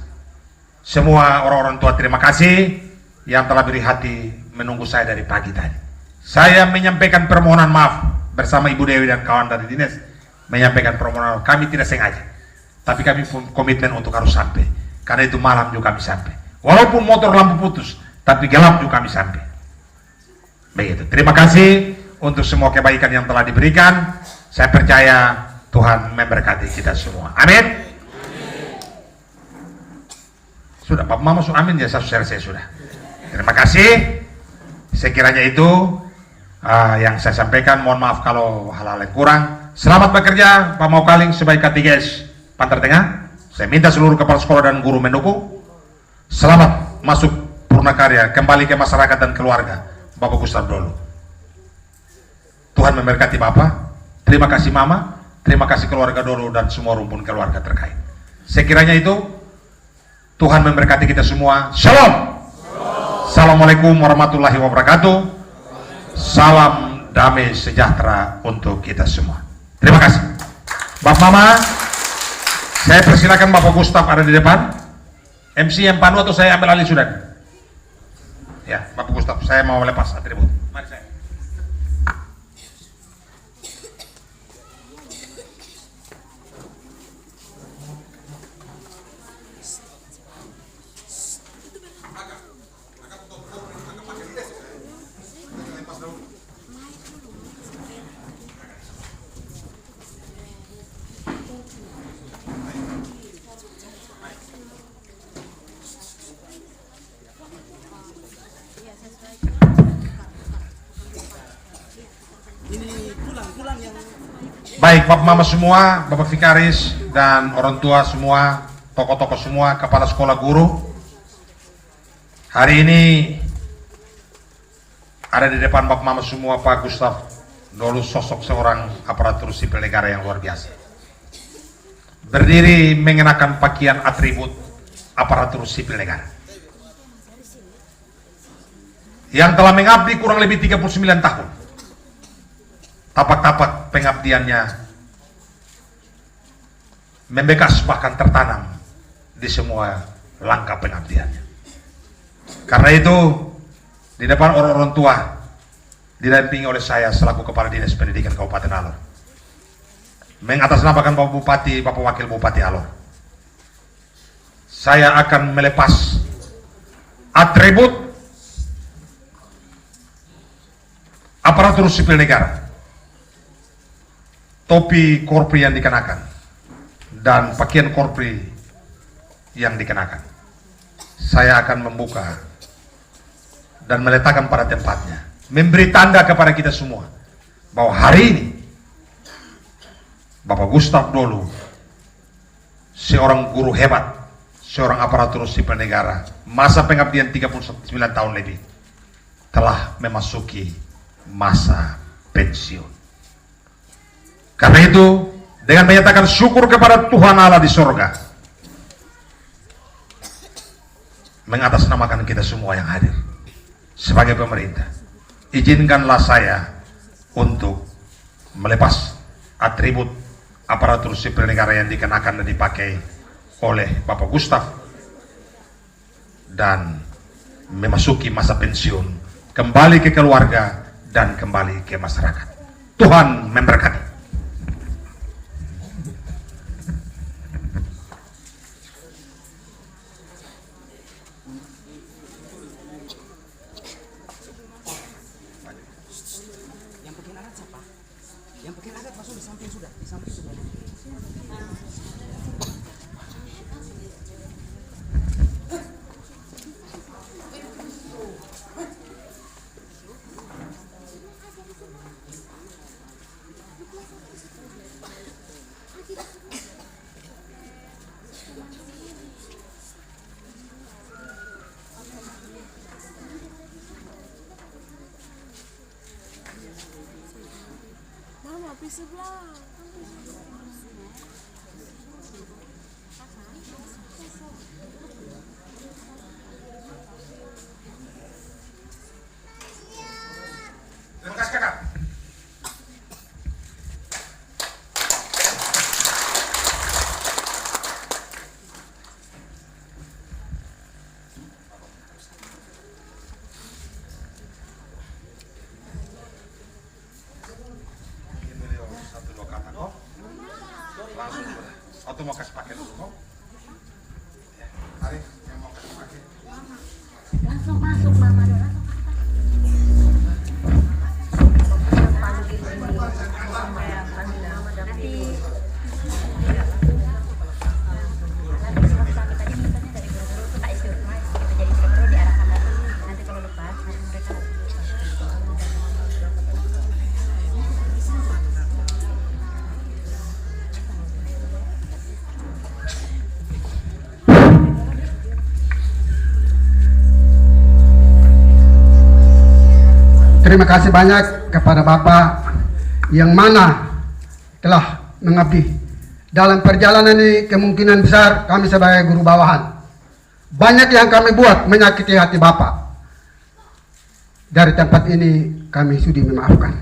F: Semua orang-orang tua terima kasih yang telah beri hati menunggu saya dari pagi tadi. Saya menyampaikan permohonan maaf bersama Ibu Dewi dan kawan dari dinas. Menyampaikan permohonan maaf. Kami tidak sengaja. Tapi kami pun komitmen untuk harus sampai. Karena itu malam juga kami sampai. Walaupun motor lampu putus, tapi gelap juga kami sampai. Begitu. Terima kasih untuk semua kebaikan yang telah diberikan. Saya percaya Tuhan memberkati kita semua. Amin. Sudah, Bapak Mama sudah amin ya, saya sudah. Terima kasih. Sekiranya itu yang saya sampaikan. Mohon maaf kalau hal-hal yang kurang. Selamat bekerja Pak Maukaling sebagai K3S Pantar Tengah. Saya minta seluruh kepala sekolah dan guru mendukung. Selamat masuk Purnakarya, kembali ke masyarakat dan keluarga. Bapak Gustaf Dolo. Tuhan memberkati Bapak. Terima kasih Mama. Terima kasih keluarga Dolo dan semua rumpun keluarga terkait. Sekiranya itu Tuhan memberkati kita semua. Shalom. Assalamualaikum warahmatullahi wabarakatuh. Salam damai sejahtera untuk kita semua. Terima kasih. Bapak Mama, saya persilakan Bapak Gustaf ada di depan. MC yang panu atau saya ambil alih sudah? Ya, Bapak Gustaf, saya mau lepas atribut. Mari saya. Baik, Bapak Mama semua, Bapak Vikaris dan orang tua semua, tokoh-tokoh semua, kepala sekolah guru. Hari ini ada di depan Bapak Mama semua Pak Gustaf Dolo, sosok seorang aparatur sipil negara yang luar biasa. Berdiri mengenakan pakaian atribut aparatur sipil negara. Yang telah mengabdi kurang lebih 39 tahun. Tapak-tapak pengabdiannya membekas bahkan tertanam di semua langkah pengabdiannya. Karena itu di depan orang-orang tua didampingi oleh saya selaku Kepala Dinas Pendidikan Kabupaten Alor, mengatasnamakan Bapak Bupati, Bapak Wakil Bupati Alor, saya akan melepas atribut aparatur sipil negara, topi korpri yang dikenakan dan pakaian korpri yang dikenakan. Saya akan membuka dan meletakkan pada tempatnya, memberi tanda kepada kita semua bahwa hari ini Bapak Gustaf Dolo, seorang guru hebat, seorang aparatur sipil negara, masa pengabdian 39 tahun lebih, telah memasuki masa pensiun. Karena itu, dengan menyatakan syukur kepada Tuhan Allah di sorga, mengatasnamakan kita semua yang hadir sebagai pemerintah, izinkanlah saya untuk melepas atribut aparatur sipil negara yang dikenakan dan dipakai oleh Bapak Gustaf dan memasuki masa pensiun, kembali ke keluarga dan kembali ke masyarakat. Tuhan memberkati. Terima kasih kakak. Ini beliau satu dua kata kok. Langsung boleh. Atau mau kasih pakai dulu kok. Ya, Arif yang mau kasih pakai.
A: Langsung masuk mama dulu.
G: Terima kasih banyak kepada Bapak yang mana telah mengabdi. Dalam perjalanan ini kemungkinan besar kami sebagai guru bawahan banyak yang kami buat menyakiti hati Bapak. Dari tempat ini kami sudi memaafkan.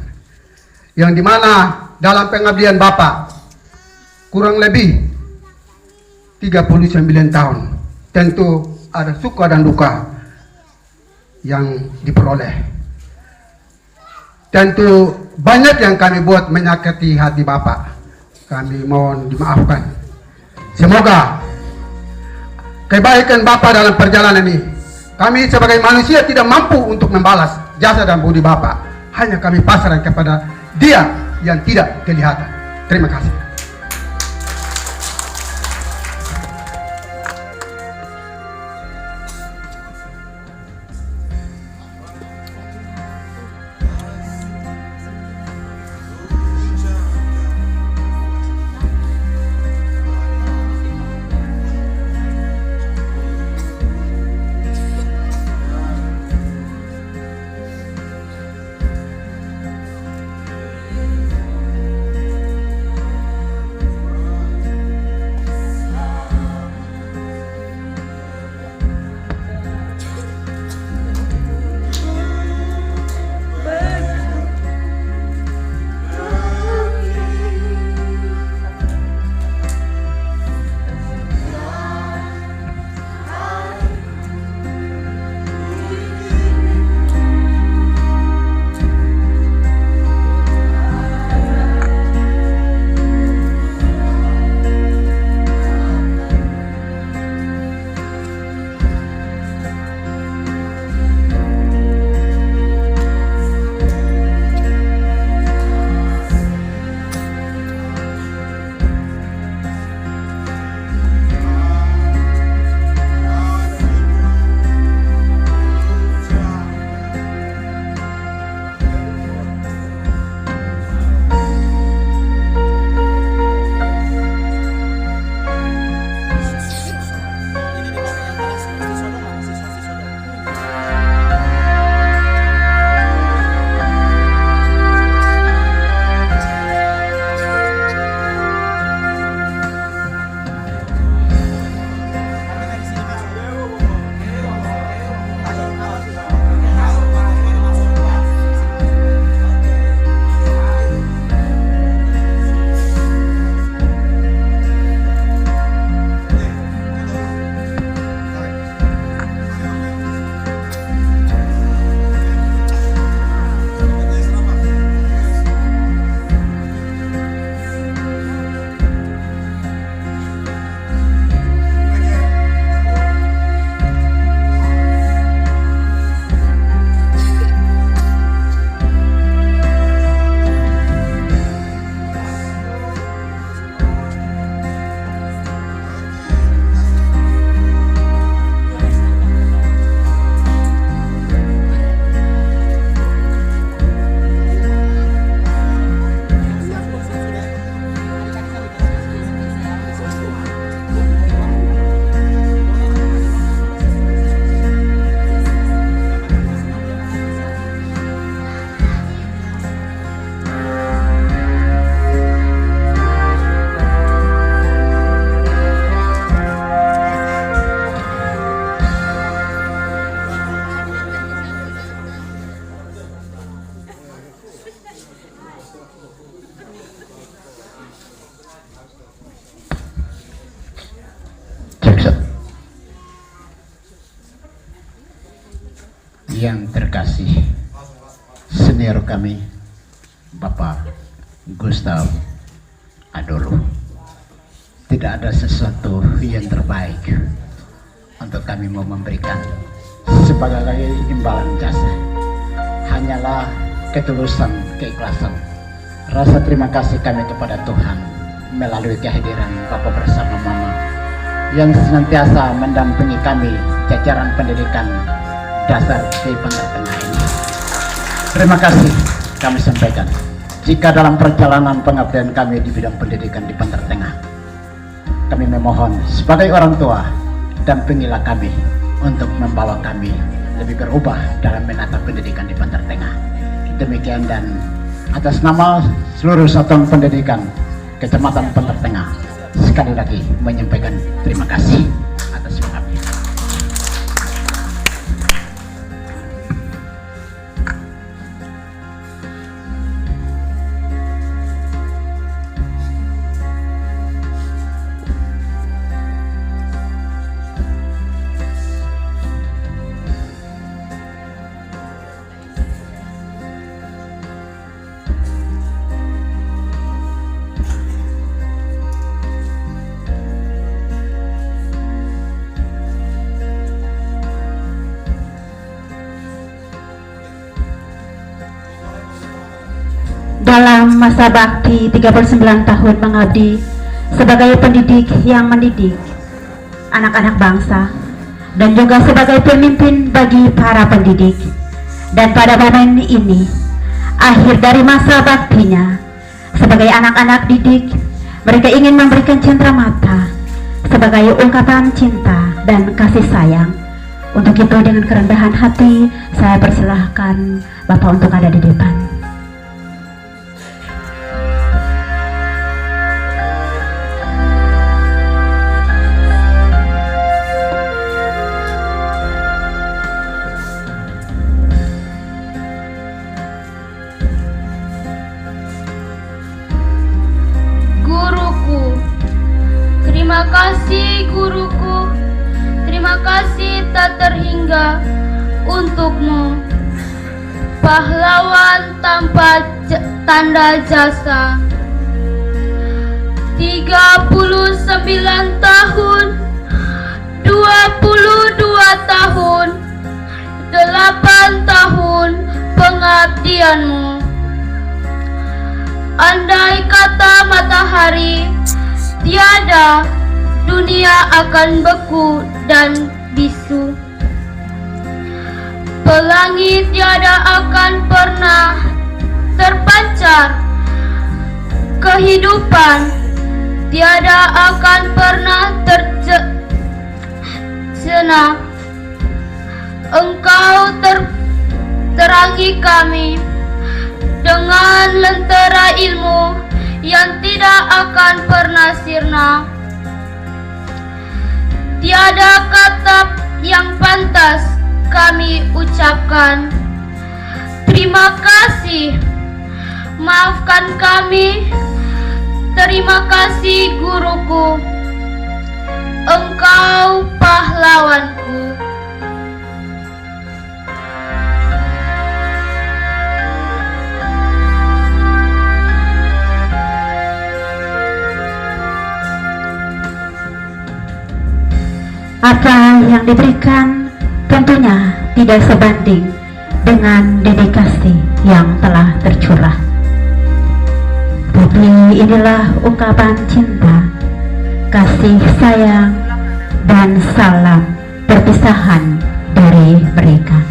G: Yang dimana dalam pengabdian Bapak kurang lebih 39 tahun. Tentu ada suka dan duka yang diperoleh. Tentu banyak yang kami buat menyakiti hati Bapak. Kami mohon dimaafkan. Semoga kebaikan Bapak dalam perjalanan ini, kami sebagai manusia tidak mampu untuk membalas jasa dan budi Bapak. Hanya kami pasrah kepada Dia yang tidak kelihatan. Terima kasih.
H: Yang terkasih, senior kami Bapak Gustav Adolo, tidak ada sesuatu yang terbaik untuk kami mau memberikan sebagai imbalan jasa, hanyalah ketulusan, keikhlasan, rasa terima kasih kami kepada Tuhan melalui kehadiran Bapak bersama Mama yang senantiasa mendampingi kami jajaran pendidikan dasar di Pantar Tengah ini. Terima kasih kami sampaikan jika dalam perjalanan pengabdian kami di bidang pendidikan di Pantar Tengah, kami memohon sebagai orang tua, dampingilah kami untuk membawa kami lebih berubah dalam menata pendidikan di Pantar Tengah. Demikian, dan atas nama seluruh satuan pendidikan Kecamatan Pantar Tengah, sekali lagi menyampaikan terima kasih atas pengabdian.
A: Dalam masa bakti 39 tahun mengabdi sebagai pendidik yang mendidik anak-anak bangsa dan juga sebagai pemimpin bagi para pendidik, dan pada momen ini akhir dari masa baktinya sebagai anak-anak didik, mereka ingin memberikan cenderamata sebagai ungkapan cinta dan kasih sayang. Untuk itu dengan kerendahan hati saya persilahkan Bapak untuk ada di depan.
I: Terima kasih guruku, terima kasih tak terhingga untukmu, pahlawan tanpa tanda jasa. 39 tahun, 22 tahun, 8 tahun pengabdianmu. Andai kata matahari tiada, dunia akan beku dan bisu. Pelangi tiada akan pernah terpancar, kehidupan tiada akan pernah tercena. Engkau terangi kami dengan lentera ilmu yang tidak akan pernah sirna. Tiada kata yang pantas kami ucapkan. Terima kasih, maafkan kami. Terima kasih guruku, engkau pahlawanku.
A: Apa yang diberikan tentunya tidak sebanding dengan dedikasi yang telah tercurah. Tapi inilah ungkapan cinta, kasih sayang, dan salam perpisahan dari mereka.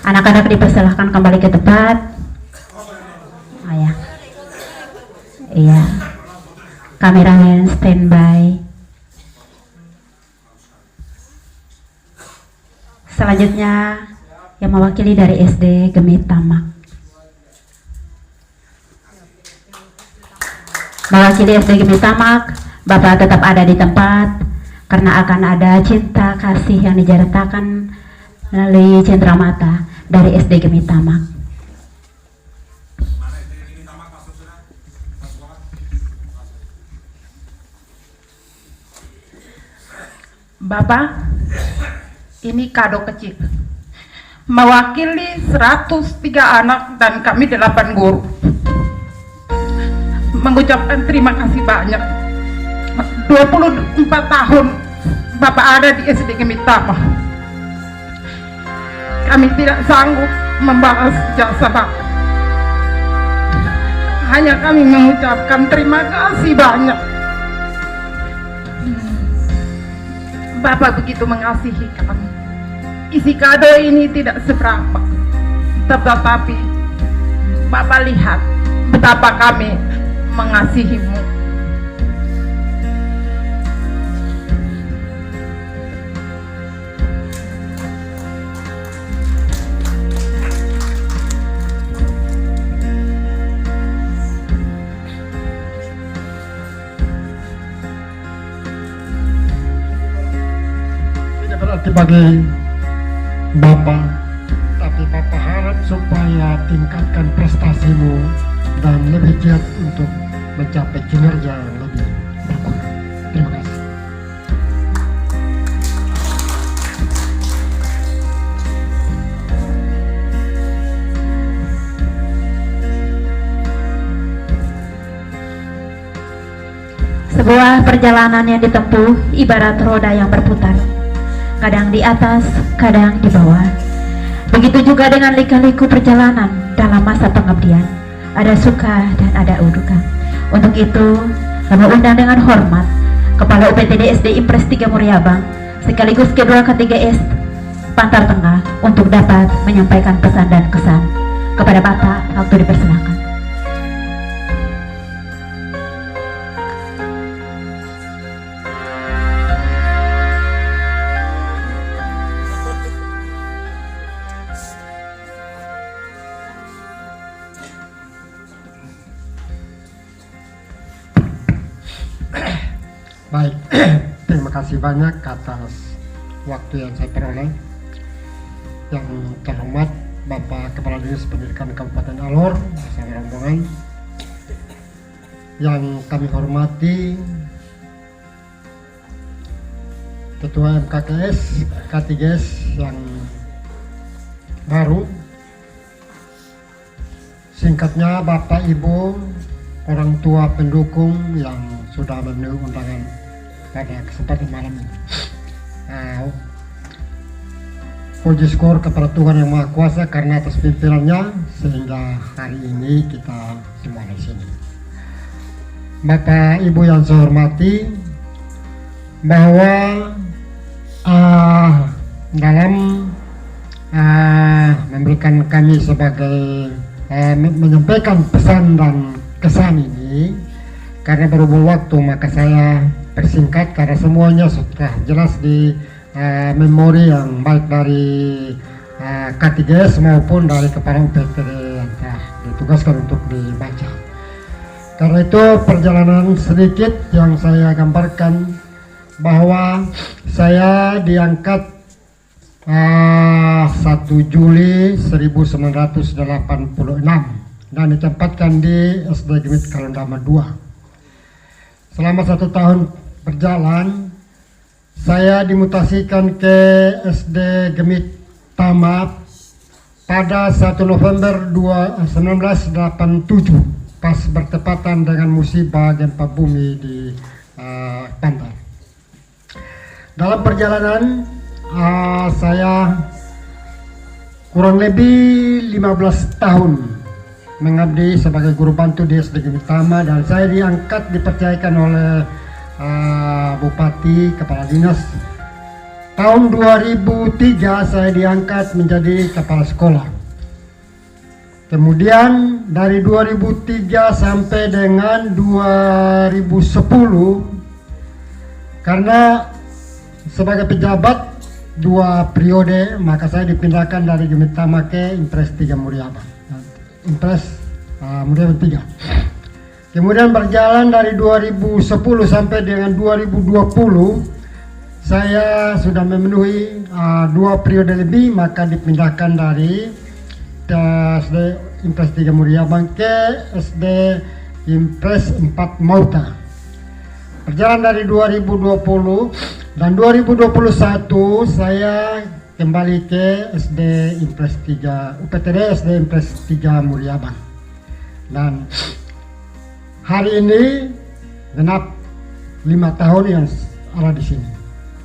A: Anak-anak dipersilahkan kembali ke tempat. Oh, ya. Iya. Kameramen standby. Selanjutnya yang mewakili dari SD Gemit Tamak. Mewakili SD Gemit Tamak, Bapak tetap ada di tempat karena akan ada cinta kasih yang dijaritakan melalui cenderamata dari SD Gemit Tamak.
B: Bapak, ini kado kecil. Mewakili 103 anak dan kami 8 guru. Mengucapkan terima kasih banyak. 24 tahun Bapak ada di SD Gemit Tamak. Kami tidak sanggup membalas jasa Bapak. Hanya kami mengucapkan terima kasih banyak. Bapak begitu mengasihi kami. Isi kado ini tidak seberapa, tetapi Bapak lihat betapa kami mengasihimu.
G: Tidak berarti bagi Bapak, tapi Bapak harap supaya tingkatkan prestasimu dan lebih giat untuk mencapai kinerja yang lebih bagus. Terima kasih.
A: Sebuah perjalanan yang ditempuh ibarat roda yang berputar, kadang di atas, kadang di bawah. Begitu juga dengan lika-liku perjalanan dalam masa pengabdian, ada suka dan ada duka. Untuk itu, kami undang dengan hormat Kepala UPTD SD Impres 3 Muryabang sekaligus Kedua K3S Pantar Tengah untuk dapat menyampaikan pesan dan kesan. Kepada Bapak, waktu dipersilakan.
G: Baik, terima kasih banyak atas waktu yang saya peroleh. Yang terhormat Bapak Kepala Dinas Pendidikan Kabupaten Alor bersama rombongan. Yang kami hormati Ketua MKKS K3S yang baru. Singkatnya Bapak Ibu, orang tua pendukung yang sudah memenuhi undangan pada kesempatan malam ini. Puji syukur kepada Tuhan Yang Maha Kuasa karena atas pimpinannya sehingga hari ini kita semua di sini. Bapak Ibu yang saya hormati, bahwa dalam memberikan kami sebagai menyampaikan pesan dan kesan ini, karena berhubung waktu maka saya persingkat karena semuanya sudah jelas di memori yang baik dari K3S maupun dari Kepala UPTD yang telah ditugaskan untuk dibaca. Karena itu perjalanan sedikit yang saya gambarkan bahwa saya diangkat 1 Juli 1986 dan ditempatkan di SD Gemit Kalondama 2. Selama 1 tahun berjalan, saya dimutasikan ke SD Gemit Tamak pada 1 November 1987 pas bertepatan dengan musibah gempa bumi di Pantar. Dalam perjalanan saya kurang lebih 15 tahun mengabdi sebagai guru bantu di SD Gemit Tamak, dan saya diangkat dipercayakan oleh Bupati, Kepala Dinas tahun 2003 saya diangkat menjadi kepala sekolah. Kemudian dari 2003 sampai dengan 2010, karena sebagai pejabat 2 periode, maka saya dipindahkan dari Jumitama ke Impres 3 Muriaba. Impres Muriaba 3. Kemudian berjalan dari 2010 sampai dengan 2020, saya sudah memenuhi 2 periode lebih, maka dipindahkan dari SD Impres 3 Muriabang ke SD Impres 4 Mauta. Berjalan dari 2020 dan 2021 saya kembali ke SD Impres 3 UPTD SD Impres 3 Muriabang. Dan hari ini genap 5 tahun yang ada di sini.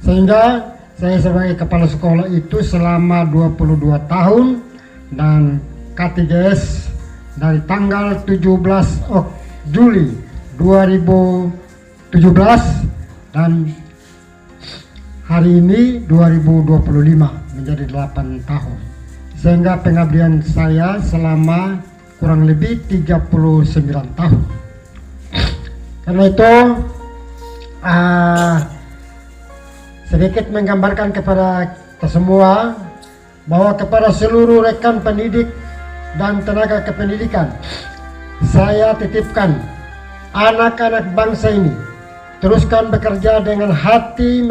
G: Sehingga saya sebagai kepala sekolah itu selama 22 tahun dan K3S dari tanggal 17 Juli 2017 dan hari ini 2025 menjadi 8 tahun. Sehingga pengabdian saya selama kurang lebih 39 tahun. Karena itu sedikit menggambarkan kepada kita semua bahwa kepada seluruh rekan pendidik dan tenaga kependidikan, saya titipkan anak-anak bangsa ini teruskan bekerja dengan hati,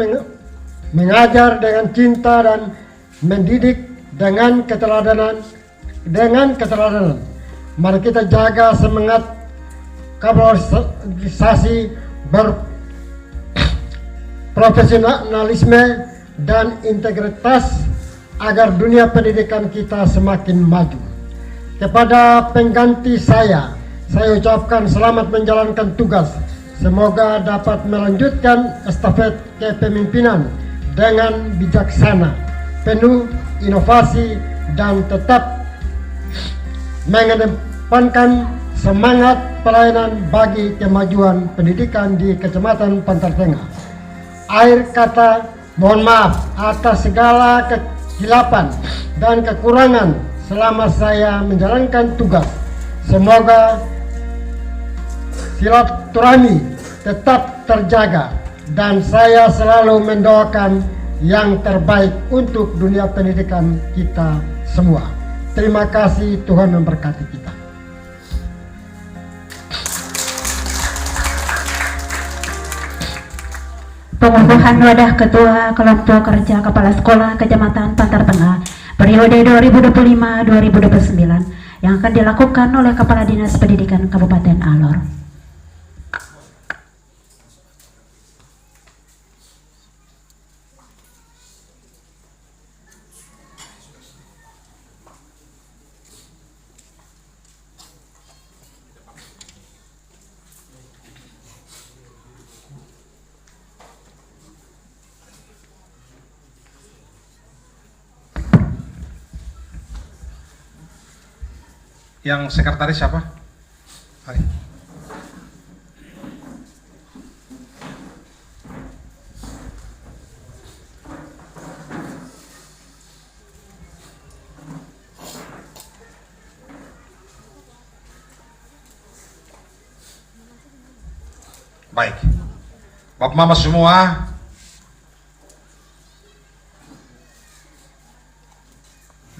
G: mengajar dengan cinta dan mendidik dengan keteladanan. Mari kita jaga semangat kaderisasi, berprofesionalisme dan integritas agar dunia pendidikan kita semakin maju. Kepada pengganti saya ucapkan selamat menjalankan tugas. Semoga dapat melanjutkan estafet kepemimpinan dengan bijaksana, penuh inovasi, dan tetap mengedepankan semangat pelayanan bagi kemajuan pendidikan di Kecamatan Pantar Tengah. Akhir kata, mohon maaf atas segala kesilapan dan kekurangan selama saya menjalankan tugas. Semoga silaturahmi tetap terjaga dan saya selalu mendoakan yang terbaik untuk dunia pendidikan kita semua. Terima kasih, Tuhan memberkati kita.
D: Pengukuhan wadah Ketua Kelompok Kerja Kepala Sekolah Kecamatan Pantar Tengah periode 2025-2029 yang akan dilakukan oleh Kepala Dinas Pendidikan Kabupaten Alor.
F: Yang sekretaris siapa? Mari. Baik, Bapak Mama semua,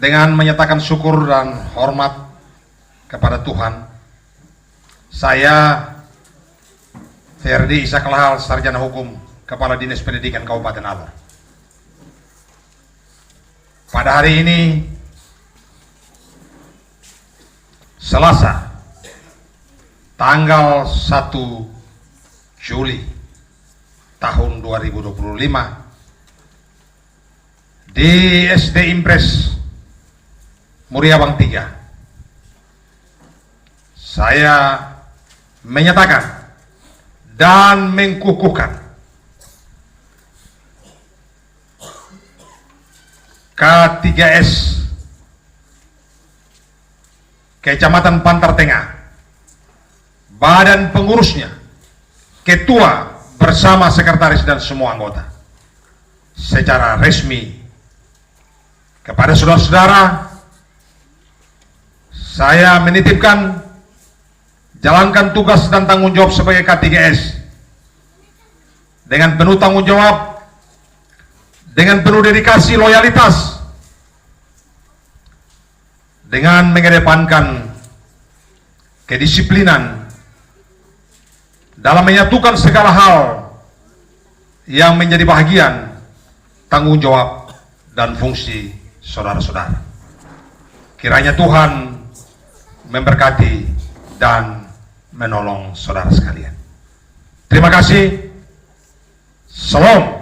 F: dengan menyatakan syukur dan hormat kepada Tuhan, saya Ferdi Ishak Lahal, Sarjana Hukum, Kepala Dinas Pendidikan Kabupaten Alor. Pada hari ini, Selasa, tanggal 1 Juli tahun 2025, di SD Impres Muriabang 3, saya menyatakan dan mengkukuhkan K3S Kecamatan Pantar Tengah, badan pengurusnya, ketua bersama sekretaris dan semua anggota. secara resmi kepada saudara-saudara, saya menitipkan jalankan tugas dan tanggung jawab sebagai K3S dengan penuh tanggung jawab, dengan penuh dedikasi, loyalitas, dengan mengedepankan kedisiplinan dalam menyatukan segala hal yang menjadi bahagian tanggung jawab dan fungsi saudara-saudara. Kiranya Tuhan memberkati dan menolong saudara sekalian. Terima kasih. Salam.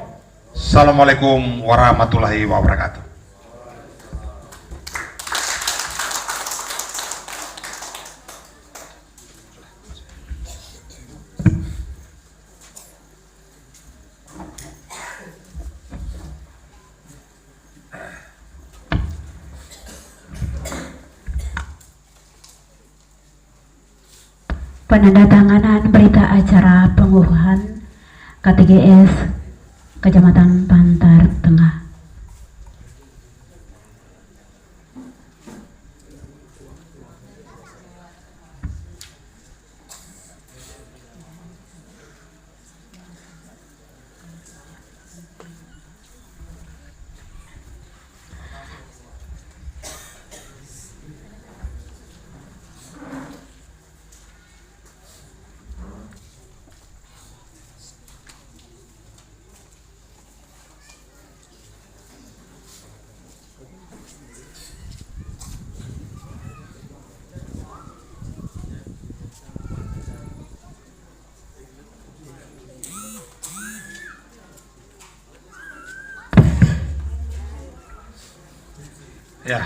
F: Assalamualaikum warahmatullahi wabarakatuh.
D: Penandatanganan berita acara pengukuhan K3S Kecamatan Pantar Tengah.
F: Ya,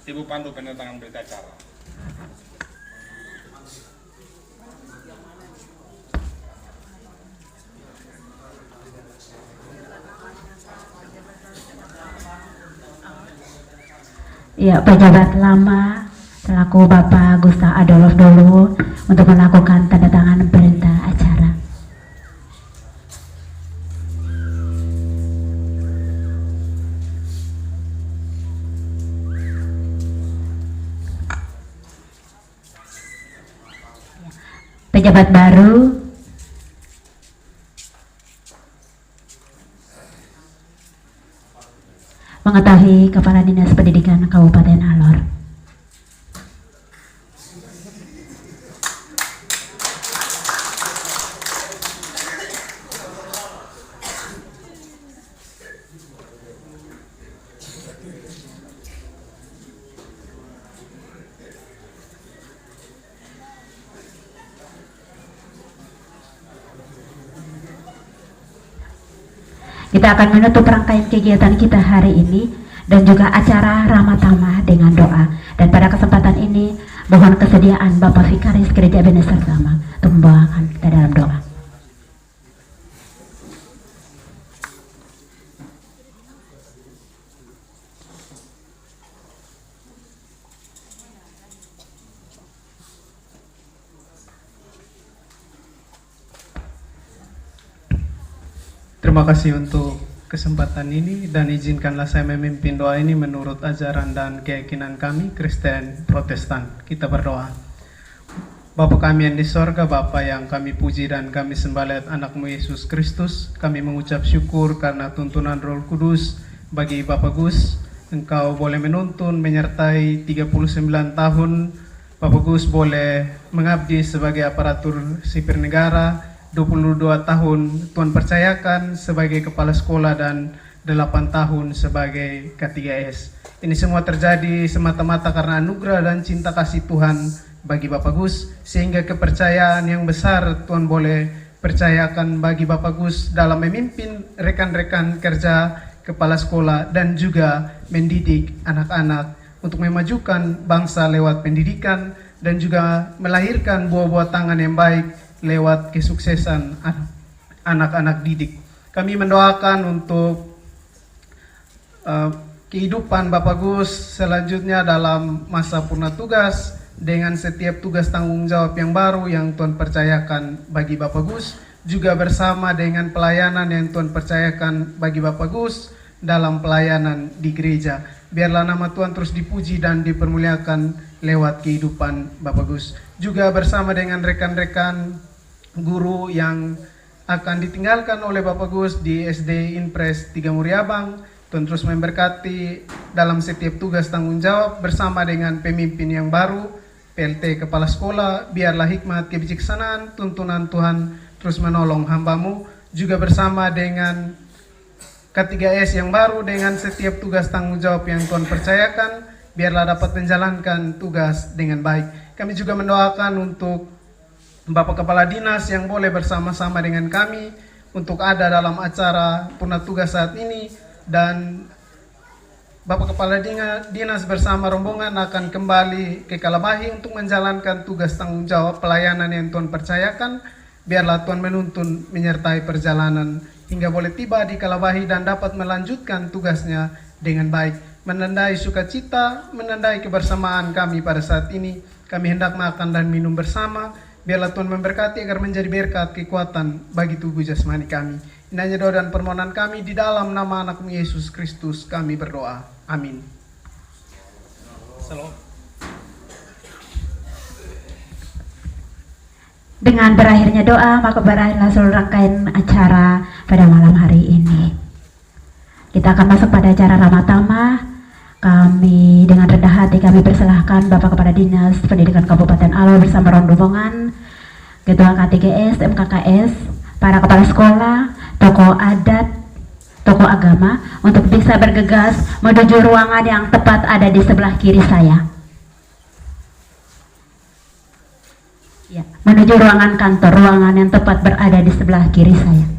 F: Ibu Pandu penandatangan berita acara.
D: Ya, pejabat lama selaku Bapak Gustav Adolf dulu untuk melakukan tanda tangan berita acara. Pejabat baru mengetahui Kepala Dinas Pendidikan Kabupaten Alor. Kita akan menutup rangkaian kegiatan kita hari ini dan juga acara Ramah Tamah dengan doa. Dan pada kesempatan ini mohon kesediaan Bapak Vikaris Gereja Ebenezer Damang untuk membawakan kita dalam doa.
J: Terima kasih untuk kesempatan ini dan izinkanlah saya memimpin doa ini menurut ajaran dan keyakinan kami Kristen Protestan. Kita berdoa. Bapa kami yang di sorga, Bapa yang kami puji dan kami sembah lewat anakmu Yesus Kristus, kami mengucap syukur karena tuntunan Roh Kudus bagi Bapak Gus. Engkau boleh menuntun menyertai 39 tahun Bapak Gus boleh mengabdi sebagai aparatur sipil negara. 22 tahun Tuhan percayakan sebagai kepala sekolah dan 8 tahun sebagai K3S. Ini semua terjadi semata-mata karena anugerah dan cinta kasih Tuhan bagi Bapak Gus, sehingga kepercayaan yang besar Tuhan boleh percayakan bagi Bapak Gus dalam memimpin rekan-rekan kerja kepala sekolah dan juga mendidik anak-anak untuk memajukan bangsa lewat pendidikan dan juga melahirkan buah-buah tangan yang baik lewat kesuksesan anak-anak didik. Kami mendoakan untuk kehidupan Bapak Gus selanjutnya dalam masa purna tugas dengan setiap tugas tanggung jawab yang baru yang Tuhan percayakan bagi Bapak Gus juga bersama dengan pelayanan yang Tuhan percayakan bagi Bapak Gus dalam pelayanan di gereja. Biarlah nama Tuhan terus dipuji dan dipermuliakan lewat kehidupan Bapak Gus. Juga bersama dengan rekan-rekan guru yang akan ditinggalkan oleh Bapak Gus di SD Impres 3 Muriabang. Tuhan terus memberkati dalam setiap tugas tanggung jawab bersama dengan pemimpin yang baru, PLT Kepala Sekolah. Biarlah hikmat kebijaksanaan tuntunan Tuhan terus menolong hambamu. Juga bersama dengan K3S yang baru dengan setiap tugas tanggung jawab yang Tuhan percayakan, biarlah dapat menjalankan tugas dengan baik. Kami juga mendoakan untuk Bapak Kepala Dinas yang boleh bersama-sama dengan kami untuk ada dalam acara purna tugas saat ini, dan Bapak Kepala Dinas bersama rombongan akan kembali ke Kalabahi untuk menjalankan tugas tanggung jawab pelayanan yang Tuhan percayakan. Biarlah Tuhan menuntun menyertai perjalanan hingga boleh tiba di Kalabahi dan dapat melanjutkan tugasnya dengan baik. Menandai sukacita, menandai kebersamaan kami pada saat ini, kami hendak makan dan minum bersama. Biarlah Tuhan memberkati agar menjadi berkat kekuatan bagi tubuh jasmani kami. Ini hanya doa dan permohonan kami di dalam nama Anak-Mu Yesus Kristus kami berdoa. Amin. Salam.
D: Dengan berakhirnya doa, maka berakhirlah seluruh rangkaian acara pada malam hari ini. Kita akan masuk pada acara Ramatama. Kami dengan rendah hati kami persilahkan Bapak Kepala Dinas Pendidikan Kabupaten Alor bersama rombongan, Ketua K3S, MKKS, para kepala sekolah, tokoh adat, tokoh agama untuk bisa bergegas menuju ruangan yang tepat ada di sebelah kiri saya. Ya, menuju ruangan kantor, ruangan yang tepat berada di sebelah kiri saya.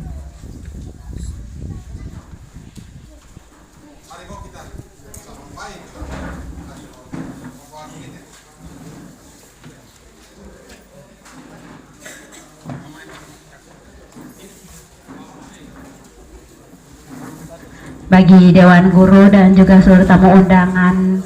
D: Bagi Dewan Guru dan juga seluruh tamu undangan